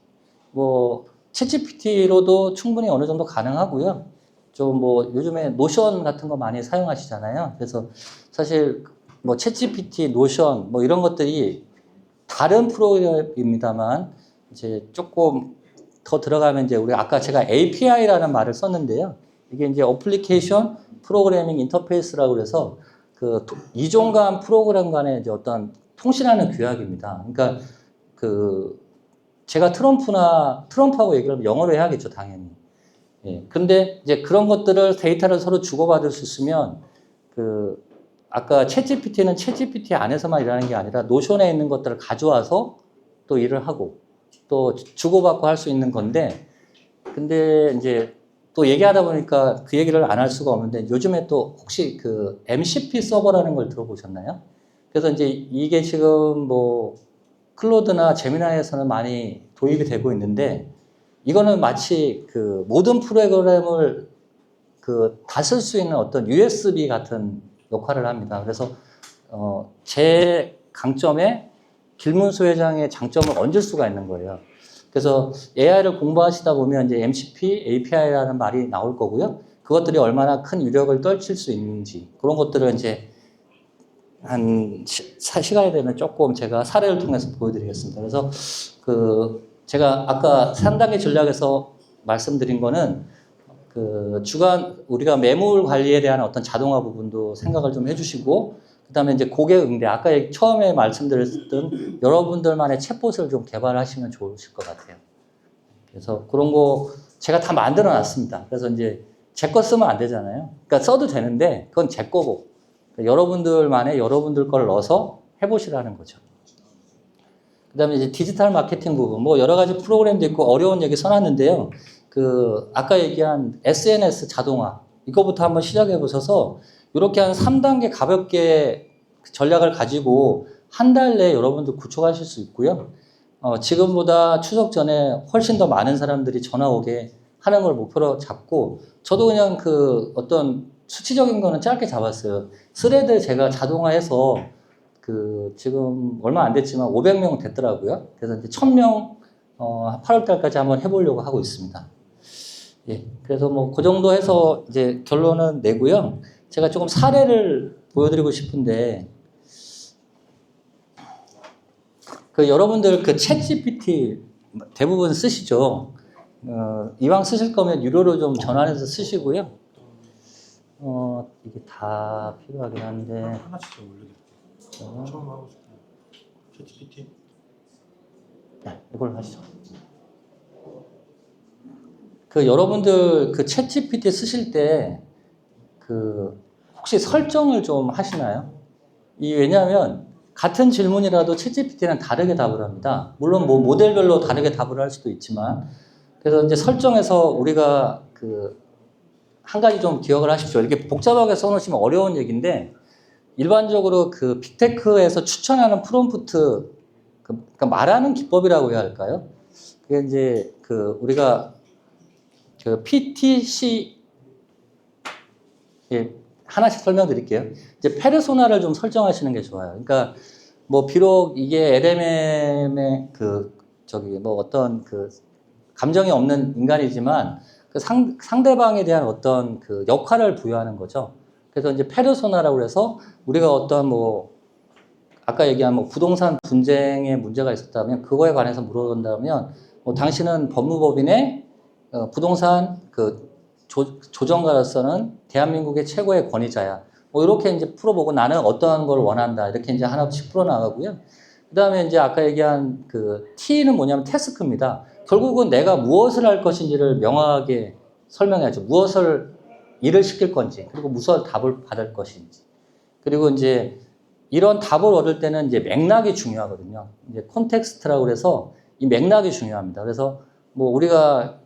뭐 챗GPT로도 충분히 어느 정도 가능하고요. 좀 뭐 요즘에 노션 같은 거 많이 사용하시잖아요. 그래서 사실 뭐 챗GPT, 노션 뭐 이런 것들이 다른 프로그램입니다만 이제 조금 더 들어가면 이제 우리 아까 제가 API라는 말을 썼는데요. 이게 이제 어플리케이션 프로그래밍 인터페이스라고 그래서 이종간 프로그램 간의 이제 어떤 통신하는 규약입니다. 그러니까 제가 트럼프하고 얘기를 하면 영어로 해야겠죠, 당연히. 예. 근데 이제 그런 것들을 데이터를 서로 주고받을 수 있으면 아까 챗GPT는 챗GPT 안에서만 일하는 게 아니라 노션에 있는 것들을 가져와서 또 일을 하고 또 주고받고 할 수 있는 건데, 근데 이제 또 얘기하다 보니까 그 얘기를 안 할 수가 없는데, 요즘에 또 혹시 MCP 서버라는 걸 들어보셨나요? 그래서 이제 이게 지금 뭐 클로드나 제미나이에서는 많이 도입이 되고 있는데, 이거는 마치 모든 프로그램을 다 쓸 수 있는 어떤 USB 같은 역할을 합니다. 그래서 제 강점에 길문수 회장의 장점을 얹을 수가 있는 거예요. 그래서 AI를 공부하시다 보면 이제 MCP, API라는 말이 나올 거고요. 그것들이 얼마나 큰 위력을 떨칠 수 있는지 그런 것들을 이제 시간이 되면 조금 제가 사례를 통해서 보여드리겠습니다. 그래서 제가 아까 3단계 전략에서 말씀드린 거는 우리가 매물 관리에 대한 어떤 자동화 부분도 생각을 좀 해주시고, 그 다음에 이제 고객 응대, 아까 처음에 말씀드렸던 여러분들만의 챗봇을 좀 개발하시면 좋으실 것 같아요. 그래서 그런 거 제가 다 만들어 놨습니다. 그래서 이제 제 거 쓰면 안 되잖아요. 그러니까 써도 되는데 그건 제 거고, 여러분들만의 여러분들 걸 넣어서 해보시라는 거죠. 그 다음에 이제 디지털 마케팅 부분, 뭐 여러 가지 프로그램도 있고 어려운 얘기 써놨는데요. 아까 얘기한 SNS 자동화, 이거부터 한번 시작해 보셔서 이렇게 한 3단계 가볍게 전략을 가지고 한 달 내에 여러분들 구축하실 수 있고요. 지금보다 추석 전에 훨씬 더 많은 사람들이 전화 오게 하는 걸 목표로 잡고, 저도 그냥 어떤 수치적인 거는 짧게 잡았어요. 스레드 제가 자동화해서 지금 얼마 안 됐지만 500명 됐더라고요. 그래서 이제 1000명 8월 달까지 한번 해보려고 하고 있습니다. 예, 그래서 뭐 그 정도 해서 이제 결론은 내고요. 제가 조금 사례를 보여드리고 싶은데, 여러분들 챗GPT 대부분 쓰시죠? 이왕 쓰실 거면 유료로 좀 전환해서 쓰시고요. 이게 다 필요하긴 한데. 하나씩 더 올려드릴게요. 처음 하고 싶은 챗GPT. 네, 이걸 하시죠. 여러분들 챗GPT 쓰실 때 혹시 설정을 좀 하시나요? 왜냐하면 같은 질문이라도 챗GPT는 다르게 답을 합니다. 물론 뭐 모델별로 다르게 답을 할 수도 있지만, 그래서 이제 설정에서 우리가 그 한 가지 좀 기억을 하십시오. 이렇게 복잡하게 써놓으시면 어려운 얘기인데 일반적으로 그 빅테크에서 추천하는 프롬프트 그러니까 말하는 기법이라고 해야 할까요? 그게 이제 그 우리가 그 PTC 예, 하나씩 설명드릴게요. 이제 페르소나를 좀 설정하시는 게 좋아요. 그러니까 뭐 비록 이게 LMM의 그 저기 뭐 어떤 그 감정이 없는 인간이지만 그 상대방에 대한 어떤 그 역할을 부여하는 거죠. 그래서 이제 페르소나라고 해서 우리가 어떤 뭐 아까 얘기한 뭐 부동산 분쟁에 문제가 있었다면 그거에 관해서 물어본다면 뭐 당신은 법무법인의 부동산 그 조정가로서는 대한민국의 최고의 권위자야. 뭐 이렇게 이제 풀어보고 나는 어떠한 걸 원한다. 이렇게 이제 하나씩 풀어나가고요. 그 다음에 이제 아까 얘기한 그 T는 뭐냐면 태스크입니다. 결국은 내가 무엇을 할 것인지를 명확하게 설명해야죠. 무엇을 일을 시킬 건지, 그리고 무슨 답을 받을 것인지. 그리고 이제 이런 답을 얻을 때는 이제 맥락이 중요하거든요. 이제 콘텍스트라고 그래서 이 맥락이 중요합니다. 그래서 뭐 우리가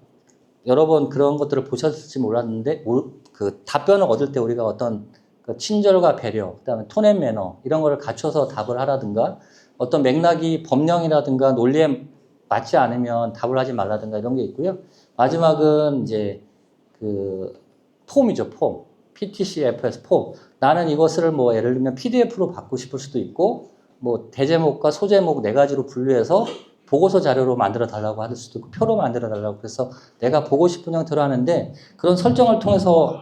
여러 번 그런 것들을 보셨을지 몰랐는데 그 답변을 얻을 때 우리가 어떤 그 친절과 배려, 그다음에 톤 앤 매너 이런 거를 갖춰서 답을 하라든가 어떤 맥락이 법령이라든가 논리에 맞지 않으면 답을 하지 말라든가 이런 게 있고요. 마지막은 이제 그 폼이죠, 폼. PTCFS 폼. 나는 이것을 뭐 예를 들면 PDF로 받고 싶을 수도 있고 뭐 대제목과 소제목 네 가지로 분류해서 보고서 자료로 만들어 달라고 할 수도 있고 표로 만들어 달라고 그래서 내가 보고 싶은 형태로 하는데 그런 설정을 통해서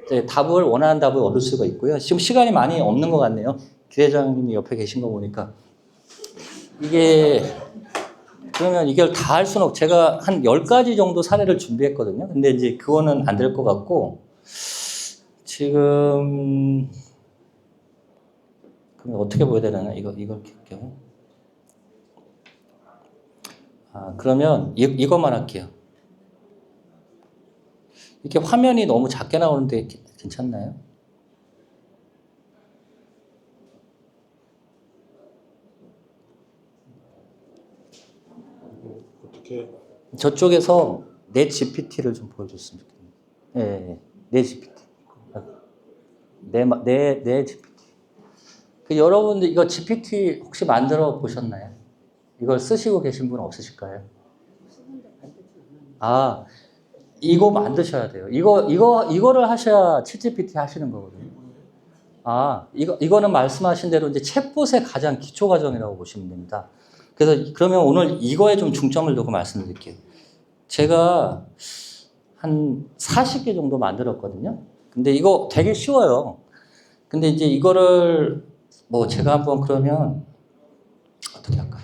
이제 답을 원하는 답을 얻을 수가 있고요. 지금 시간이 많이 없는 것 같네요. 기대장님이 옆에 계신 거 보니까 이게 그러면 이걸 다 할 수는 없고 제가 한 10가지 정도 사례를 준비했거든요. 근데 이제 그거는 안 될 것 같고 지금 그럼 어떻게 보여야 되나? 이걸 켤게요. 그러면 이것만 할게요. 이렇게 화면이 너무 작게 나오는데 괜찮나요? 어떻게 저쪽에서 내 GPT를 좀 보여줬으면 좋겠네요. 네, 내 GPT. 내 GPT. 그 여러분들 이거 GPT 혹시 만들어 보셨나요? 이걸 쓰시고 계신 분 없으실까요? 이거 만드셔야 돼요. 이거를 하셔야 챗GPT 하시는 거거든요. 이거는 말씀하신 대로 이제 챗봇의 가장 기초 과정이라고 보시면 됩니다. 그래서 그러면 오늘 이거에 좀 중점을 두고 말씀드릴게요. 제가 한 40개 정도 만들었거든요. 근데 이거 되게 쉬워요. 근데 이제 이거를 뭐 제가 한번 그러면 어떻게 할까요?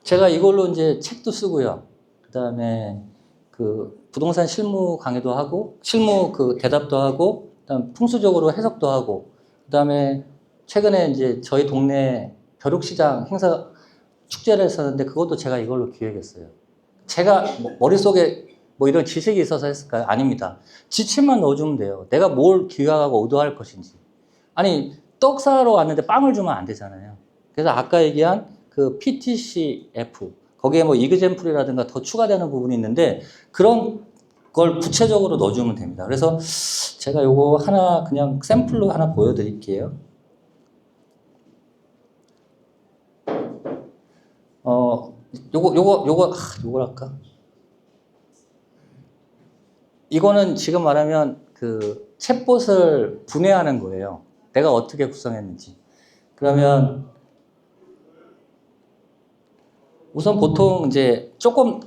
제가 이걸로 이제 책도 쓰고요. 그 다음에 그 부동산 실무 강의도 하고, 실무 그 대답도 하고, 그다음 풍수적으로 해석도 하고, 그 다음에 최근에 이제 저희 동네 벼룩시장 행사 축제를 했었는데 그것도 제가 이걸로 기획했어요. 제가 머릿속에 뭐 이런 지식이 있어서 했을까요? 아닙니다. 지침만 넣어주면 돼요. 내가 뭘 기획하고 의도할 것인지. 아니, 떡 사러 왔는데 빵을 주면 안 되잖아요. 그래서 아까 얘기한 그 PTCF, 거기에 뭐 이그젠플이라든가 더 추가되는 부분이 있는데 그런 걸 구체적으로 넣어주면 됩니다. 그래서 제가 요거 하나 그냥 샘플로 하나 보여드릴게요. 요걸 할까? 이거는 지금 말하면 그 챗봇을 분해하는 거예요. 내가 어떻게 구성했는지. 그러면 우선 보통 이제 조금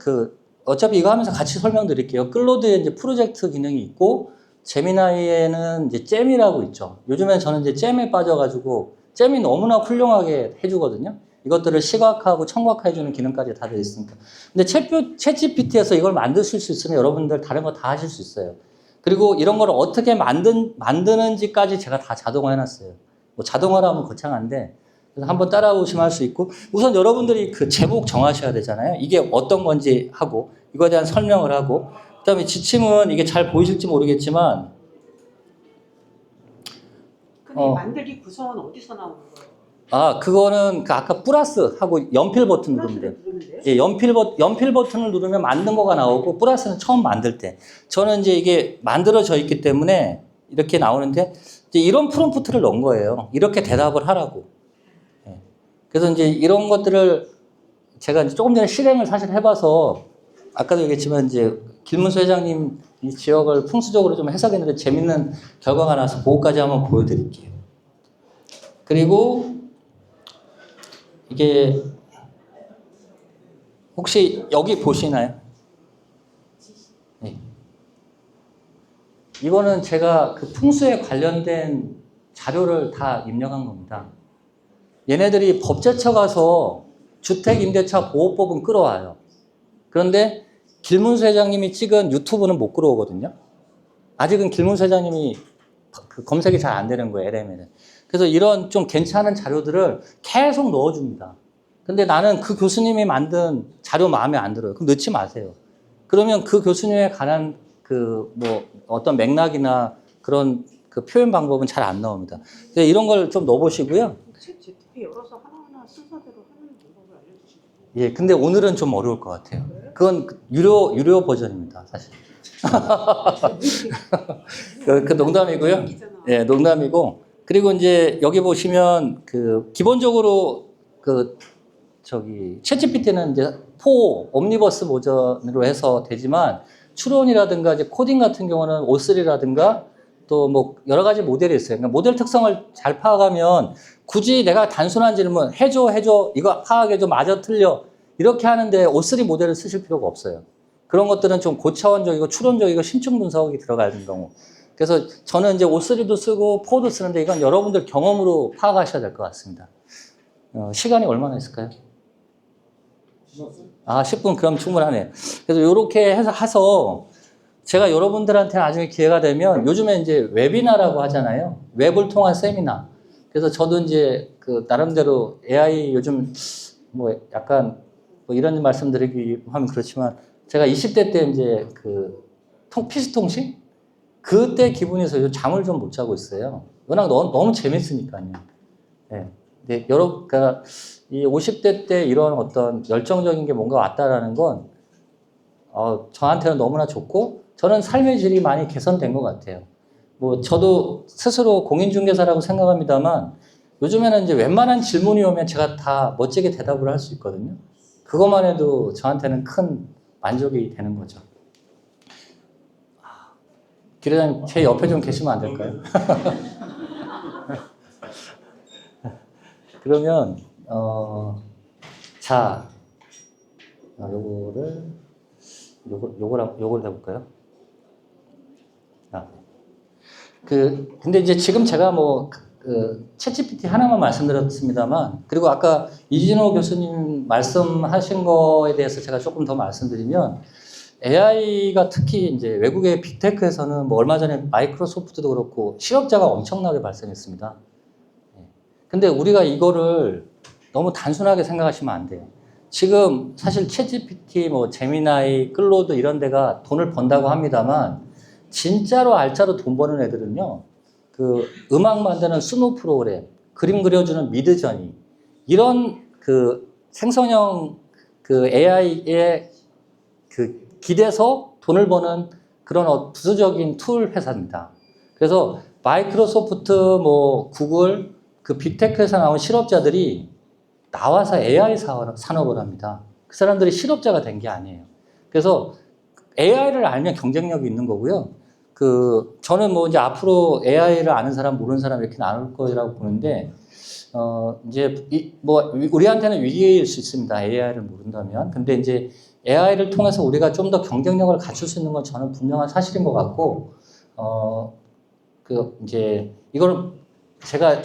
어차피 이거 하면서 같이 설명드릴게요. 클로드에 이제 프로젝트 기능이 있고, 제미나이에는 이제 잼이라고 있죠. 요즘엔 저는 이제 잼에 빠져가지고, 잼이 너무나 훌륭하게 해주거든요. 이것들을 시각화하고 청각화해주는 기능까지 다 되어 있으니까. 근데 챗GPT에서 이걸 만드실 수 있으면 여러분들 다른 거 다 하실 수 있어요. 그리고 이런 걸 어떻게 만드는지까지 제가 다 자동화 해놨어요. 뭐 자동화라 하면 거창한데, 그래서 한번 따라오시면 할 수 있고, 우선 여러분들이 그 제목 정하셔야 되잖아요. 이게 어떤 건지 하고, 이거에 대한 설명을 하고, 그 다음에 지침은 이게 잘 보이실지 모르겠지만, 근데 만들기 구성은 어디서 나오는 거예요? 그거는 그 아까 플러스 하고 연필 버튼 누르면 돼요. 예, 연필 버튼을 누르면 만든 거가 나오고 플러스는 처음 만들 때. 저는 이제 이게 만들어져 있기 때문에 이렇게 나오는데 이제 이런 프롬프트를 넣은 거예요. 이렇게 대답을 하라고. 예. 그래서 이제 이런 것들을 제가 이제 조금 전에 실행을 사실 해봐서 아까도 얘기했지만 이제 김문수 회장님 이 지역을 풍수적으로 좀 해석했는데 재밌는 결과가 나와서 그거까지 한번 보여드릴게요. 그리고 이게 혹시 여기 보시나요? 네. 이거는 제가 그 풍수에 관련된 자료를 다 입력한 겁니다. 얘네들이 법제처 가서 주택임대차 보호법은 끌어와요. 그런데 길문수 회장님이 찍은 유튜브는 못 끌어오거든요. 아직은 길문수 회장님이 그 검색이 잘 안 되는 거예요, LM에는. 그래서 이런 좀 괜찮은 자료들을 계속 넣어줍니다. 근데 나는 그 교수님이 만든 자료 마음에 안 들어요. 그럼 넣지 마세요. 그러면 그 교수님에 관한 그 뭐 어떤 맥락이나 그런 그 표현 방법은 잘 안 나옵니다. 그래서 이런 걸 좀 넣어보시고요. GTP 열어서 하나하나 순서대로 하는 방법을 알려주시죠. 예, 근데 오늘은 좀 어려울 것 같아요. 그건 유료 버전입니다, 사실. 그 농담이고요. 예, 농담이고. 그리고 이제 여기 보시면 그 기본적으로 그 저기 챗GPT는 이제 4 옴니버스 버전으로 해서 되지만 추론이라든가 이제 코딩 같은 경우는 O3라든가 또 뭐 여러 가지 모델이 있어요. 그러니까 모델 특성을 잘 파악하면 굳이 내가 단순한 질문 해줘 이거 파악해줘 맞아 틀려 이렇게 하는데 O3 모델을 쓰실 필요가 없어요. 그런 것들은 좀 고차원적이고 추론적이고 심층 분석이 들어가는 경우. 그래서 저는 이제 O3도 쓰고 4도 쓰는데 이건 여러분들 경험으로 파악하셔야 될 것 같습니다. 시간이 얼마나 있을까요? 10분 그럼 충분하네요. 그래서 이렇게 해서 제가 여러분들한테 나중에 기회가 되면 요즘에 이제 웨비나라고 하잖아요. 웹을 통한 세미나. 그래서 저도 이제 그 나름대로 AI 요즘 뭐 약간 뭐 이런 말씀 드리기 하면 그렇지만 제가 20대 때 이제 그 PC통신? 그때 기분에서 요즘 잠을 좀 못 자고 있어요. 워낙 너무 재밌으니까요. 네. 근데 그러니까 이 50대 때 이런 어떤 열정적인 게 뭔가 왔다라는 건 저한테는 너무나 좋고 저는 삶의 질이 많이 개선된 것 같아요. 뭐 저도 스스로 공인중개사라고 생각합니다만 요즘에는 이제 웬만한 질문이 오면 제가 다 멋지게 대답을 할 수 있거든요. 그것만 해도 저한테는 큰 만족이 되는 거죠. 기회장님 제 옆에 좀 계시면 안 될까요? 그러면 자 요걸 해볼까요? 근데 이제 지금 제가 챗GPT 하나만 말씀드렸습니다만, 그리고 아까 이진호 교수님 말씀하신 거에 대해서 제가 조금 더 말씀드리면, AI가 특히 이제 외국의 빅테크에서는 뭐 얼마 전에 마이크로소프트도 그렇고 실업자가 엄청나게 발생했습니다. 근데 우리가 이거를 너무 단순하게 생각하시면 안 돼요. 지금 사실 챗GPT, 뭐 제미나이, 클로드 이런 데가 돈을 번다고 합니다만 진짜로 알짜로 돈 버는 애들은요. 그 음악 만드는 스노우 프로그램, 그림 그려주는 미드저니 이런 그 생성형 그 AI에 그 기대서 돈을 버는 그런 부수적인 툴 회사입니다. 그래서 마이크로소프트, 뭐 구글, 그 빅테크에서 나온 실업자들이 나와서 AI 산업을 합니다. 그 사람들이 실업자가 된 게 아니에요. 그래서 AI를 알면 경쟁력이 있는 거고요. 저는 뭐 이제 앞으로 AI를 아는 사람, 모르는 사람 이렇게 나눌 거라고 보는데, 이제 뭐 우리한테는 위기일 수 있습니다. AI를 모른다면. 근데 이제 AI를 통해서 우리가 좀 더 경쟁력을 갖출 수 있는 건 저는 분명한 사실인 것 같고, 이제 이걸 제가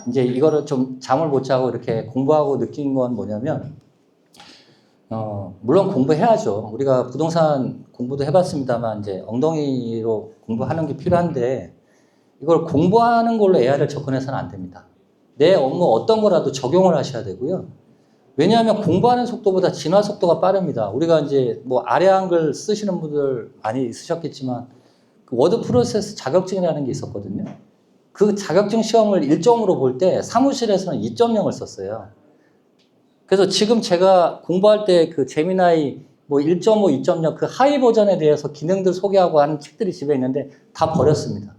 이제 이거를 좀 잠을 못 자고 이렇게 공부하고 느낀 건 뭐냐면, 물론 공부해야죠. 우리가 부동산 공부도 해봤습니다만, 이제 엉덩이로 공부하는 게 필요한데, 이걸 공부하는 걸로 AI를 접근해서는 안 됩니다. 내 업무 어떤 거라도 적용을 하셔야 되고요. 왜냐하면 공부하는 속도보다 진화 속도가 빠릅니다. 우리가 이제 뭐 아래 한글 쓰시는 분들 많이 있으셨겠지만, 그 워드 프로세스 자격증이라는 게 있었거든요. 그 자격증 시험을 1점으로 볼 때 사무실에서는 2.0을 썼어요. 그래서 지금 제가 공부할 때 그 제미나이 뭐 1.5, 2.0 그 하위 버전에 대해서 기능들 소개하고 하는 책들이 집에 있는데 다 버렸습니다.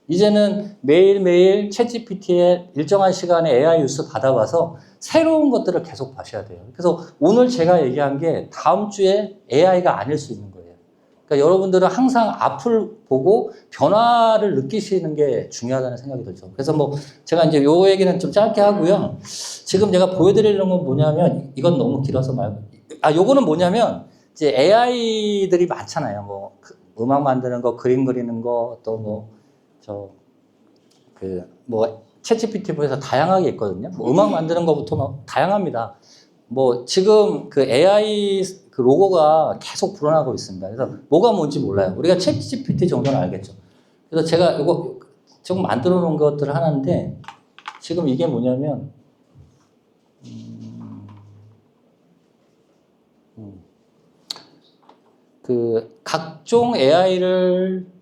이제는 매일매일 챗GPT에 일정한 시간에 AI 뉴스 받아봐서 새로운 것들을 계속 봐셔야 돼요. 그래서 오늘 제가 얘기한 게 다음 주에 AI가 아닐 수 있는 거예요. 그러니까 여러분들은 항상 앞을 보고 변화를 느끼시는 게 중요하다는 생각이 들죠. 그래서 뭐 제가 이제 요 얘기는 좀 짧게 하고요. 지금 제가 보여드리는 건 뭐냐면 이건 너무 길어서 말고 요거는 뭐냐면 이제 AI들이 많잖아요. 뭐 음악 만드는 거, 그림 그리는 거, 또 뭐 챗GPT에서 다양하게 있거든요. 뭐 음악 만드는 것부터 뭐 다양합니다. 뭐 지금 그 AI 그 로고가 계속 불어나고 있습니다. 그래서 뭐가 뭔지 몰라요. 우리가 챗GPT 정도는 알겠죠. 그래서 제가 이거 조금 만들어 놓은 것들을 하는데 지금 이게 뭐냐면 그 각종 AI를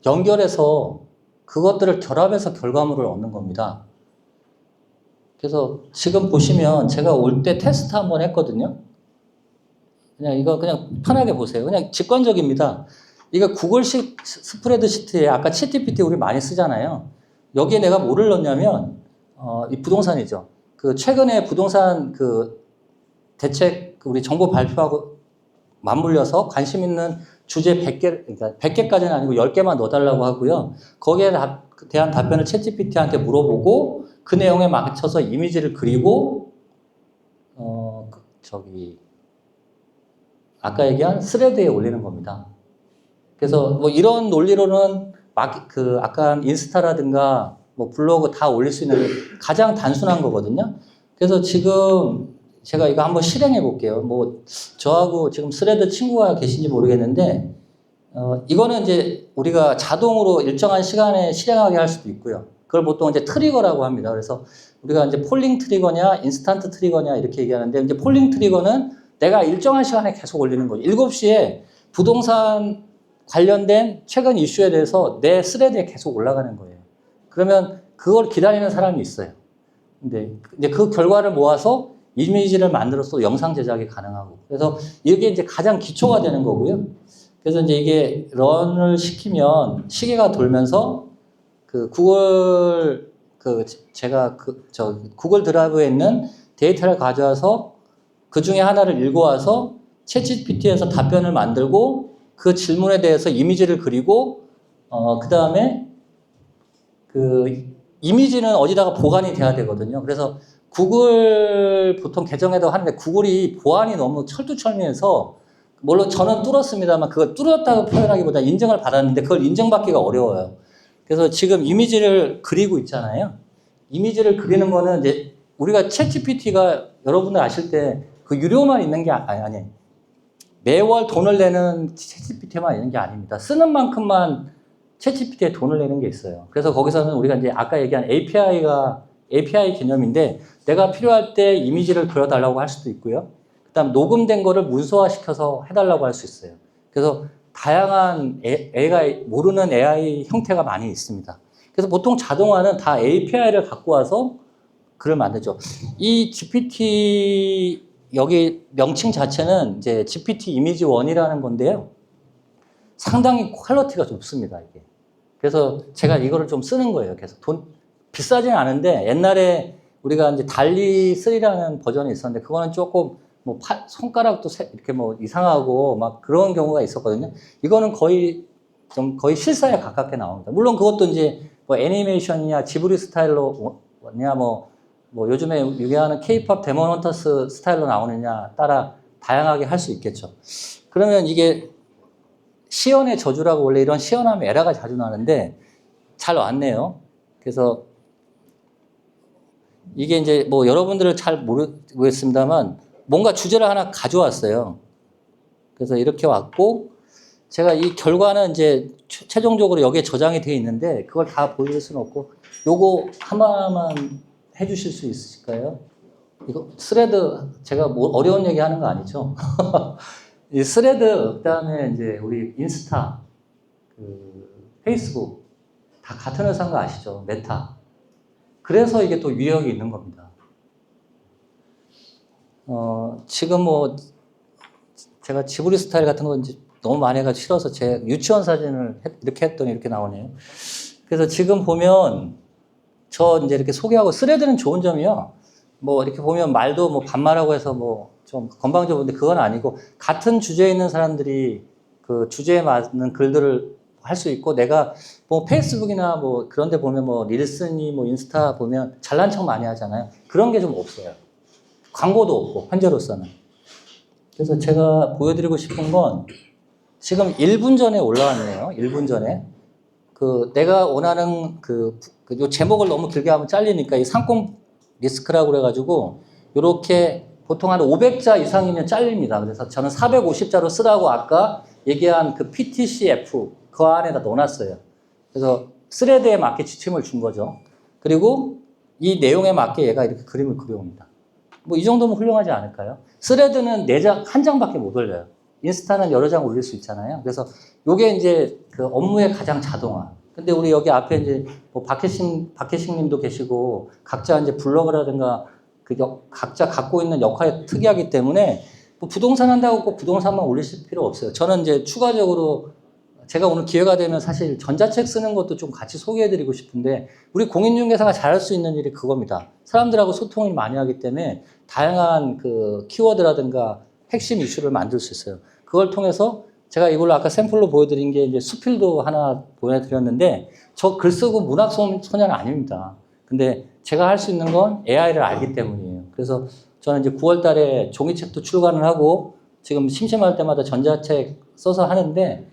연결해서 그것들을 결합해서 결과물을 얻는 겁니다. 그래서 지금 보시면 제가 올 때 테스트 한번 했거든요. 그냥 이거 그냥 편하게 보세요. 그냥 직관적입니다. 이거 구글식 스프레드시트에 아까 챗GPT 우리 많이 쓰잖아요. 여기에 내가 뭐를 넣냐면 이 부동산이죠. 그 최근에 부동산 그 대책 우리 정보 발표하고 맞물려서 관심 있는 주제 100개, 그러니까 100개까지는 아니고 10개만 넣어달라고 하고요. 거기에 대한 답변을 챗GPT한테 물어보고 그 내용에 맞춰서 이미지를 그리고 아까 얘기한 스레드에 올리는 겁니다. 그래서 뭐 이런 논리로는 아까 인스타라든가 뭐 블로그 다 올릴 수 있는 가장 단순한 거거든요. 그래서 지금 제가 이거 한번 실행해 볼게요. 뭐 저하고 지금 스레드 친구가 계신지 모르겠는데 이거는 이제 우리가 자동으로 일정한 시간에 실행하게 할 수도 있고요. 그걸 보통 이제 트리거라고 합니다. 그래서 우리가 이제 폴링 트리거냐, 인스턴트 트리거냐 이렇게 얘기하는데 이제 폴링 트리거는 내가 일정한 시간에 계속 올리는 거죠. 7시에 부동산 관련된 최근 이슈에 대해서 내 스레드에 계속 올라가는 거예요. 그러면 그걸 기다리는 사람이 있어요. 근데 이제 그 결과를 모아서 이미지를 만들어서 영상 제작이 가능하고. 그래서 이게 이제 가장 기초가 되는 거고요. 그래서 이제 이게 런을 시키면 시계가 돌면서 그 구글 구글 드라이브에 있는 데이터를 가져와서 그 중에 하나를 읽어와서 챗GPT에서 답변을 만들고 그 질문에 대해서 이미지를 그리고 그 다음에 그 이미지는 어디다가 보관이 돼야 되거든요. 그래서 구글 보통 계정에도 하는데 구글이 보안이 너무 철두철미해서 물론 저는 뚫었습니다만 그걸 뚫었다고 표현하기보다 인증을 받았는데 그걸 인증받기가 어려워요. 그래서 지금 이미지를 그리고 있잖아요. 이미지를 그리는 거는 이제 우리가 챗GPT가 여러분들 아실 때 그 유료만 있는 게 아니 매월 돈을 내는 챗GPT만 있는 게 아닙니다. 쓰는 만큼만 챗GPT에 돈을 내는 게 있어요. 그래서 거기서는 우리가 이제 아까 얘기한 API 개념인데 내가 필요할 때 이미지를 그려달라고 할 수도 있고요. 그다음 녹음된 거를 문서화시켜서 해달라고 할 수 있어요. 그래서 다양한 모르는 AI 형태가 많이 있습니다. 그래서 보통 자동화는 다 API를 갖고 와서 글을 만들죠. 이 GPT 여기 명칭 자체는 이제 GPT 이미지 1이라는 건데요. 상당히 퀄리티가 높습니다, 이게. 그래서 제가 이거를 좀 쓰는 거예요. 그래서 비싸진 않은데 옛날에 우리가 이제 달리 3라는 버전이 있었는데 그거는 조금 뭐 손가락도 이렇게 뭐 이상하고 막 그런 경우가 있었거든요. 이거는 거의 실사에 가깝게 나옵니다. 물론 그것도 이제 뭐 애니메이션이냐 지브리 스타일로냐 뭐 요즘에 유행하는 K-pop 데몬 헌터스 스타일로 나오느냐 따라 다양하게 할 수 있겠죠. 그러면 이게 시연의 저주라고 원래 이런 시연하면 에러가 자주 나는데 잘 왔네요. 그래서 이게 이제 뭐 여러분들은 잘 모르겠습니다만 뭔가 주제를 하나 가져왔어요. 그래서 이렇게 왔고 제가 이 결과는 이제 최종적으로 여기에 저장이 되어 있는데 그걸 다 보여줄 수는 없고 요거 하나만 해주실 수 있으실까요? 이거 스레드 제가 뭐 어려운 얘기 하는 거 아니죠? 이 스레드 그다음에 이제 우리 인스타 페이스북 다 같은 회사인 거 아시죠? 메타. 그래서 이게 또 위력이 있는 겁니다. 지금 뭐 제가 지브리 스타일 같은 거 이제 너무 많이 해가지고 싫어서 제 유치원 사진을 이렇게 했더니 이렇게 나오네요. 그래서 지금 보면 저 이제 이렇게 소개하고 스레드는 좋은 점이요. 뭐 이렇게 보면 말도 뭐 반말하고 해서 뭐 좀 건방져보는데 그건 아니고 같은 주제에 있는 사람들이 그 주제에 맞는 글들을 할 수 있고 내가 뭐 페이스북이나 뭐 그런 데 보면 뭐 릴스니 뭐 인스타 보면 잘난 척 많이 하잖아요. 그런 게 좀 없어요. 광고도 없고 현재로서는. 그래서 제가 보여드리고 싶은 건 지금 1분 전에 올라왔네요. 1분 전에. 그 내가 원하는 요 제목을 너무 길게 하면 잘리니까 이 상권 리스크라고 그래가지고 요렇게 보통 한 500자 이상이면 잘립니다. 그래서 저는 450자로 쓰라고 아까 얘기한 그 PTCF 그 안에다 넣어놨어요. 그래서 스레드에 맞게 지침을 준 거죠. 그리고 이 내용에 맞게 얘가 이렇게 그림을 그려옵니다. 뭐 이 정도면 훌륭하지 않을까요? 스레드는 4장, 한 장밖에 못 올려요. 인스타는 여러 장 올릴 수 있잖아요. 그래서 요게 이제 그 업무의 가장 자동화. 근데 우리 여기 앞에 이제 뭐 박혜식 님도 계시고 각자 이제 블로그라든가 각자 갖고 있는 역할이 특이하기 때문에 뭐 부동산 한다고 꼭 부동산만 올리실 필요 없어요. 저는 이제 추가적으로 제가 오늘 기회가 되면 사실 전자책 쓰는 것도 좀 같이 소개해드리고 싶은데 우리 공인중개사가 잘할 수 있는 일이 그겁니다. 사람들하고 소통을 많이 하기 때문에 다양한 그 키워드라든가 핵심 이슈를 만들 수 있어요. 그걸 통해서 제가 이걸로 아까 샘플로 보여드린 게 이제 수필도 하나 보여드렸는데 저 글 쓰고 문학 소년 아닙니다. 근데 제가 할 수 있는 건 AI를 알기 때문이에요. 그래서 저는 이제 9월 달에 종이책도 출간을 하고 지금 심심할 때마다 전자책 써서 하는데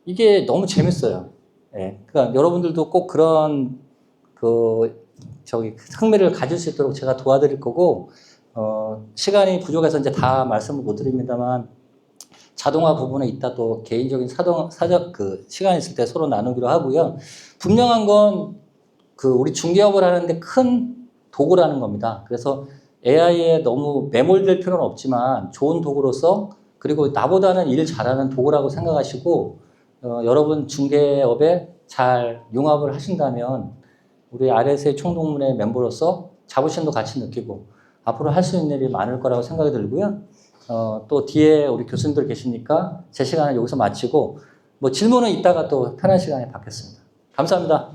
이게 너무 재밌어요. 예. 그러니까 여러분들도 꼭 그런 흥미를 가질 수 있도록 제가 도와드릴 거고, 시간이 부족해서 이제 다 말씀을 못 드립니다만, 자동화 부분에 이따 또 개인적인 시간 있을 때 서로 나누기로 하고요. 분명한 건 우리 중개업을 하는데 큰 도구라는 겁니다. 그래서 AI에 너무 매몰될 필요는 없지만 좋은 도구로서 그리고 나보다는 일 잘하는 도구라고 생각하시고 여러분 중개업에 잘 융합을 하신다면 우리 RSA 총동문회 멤버로서 자부심도 같이 느끼고 앞으로 할 수 있는 일이 많을 거라고 생각이 들고요. 또 뒤에 우리 교수님들 계시니까 제 시간을 여기서 마치고 뭐 질문은 이따가 또 편한 시간에 받겠습니다. 감사합니다.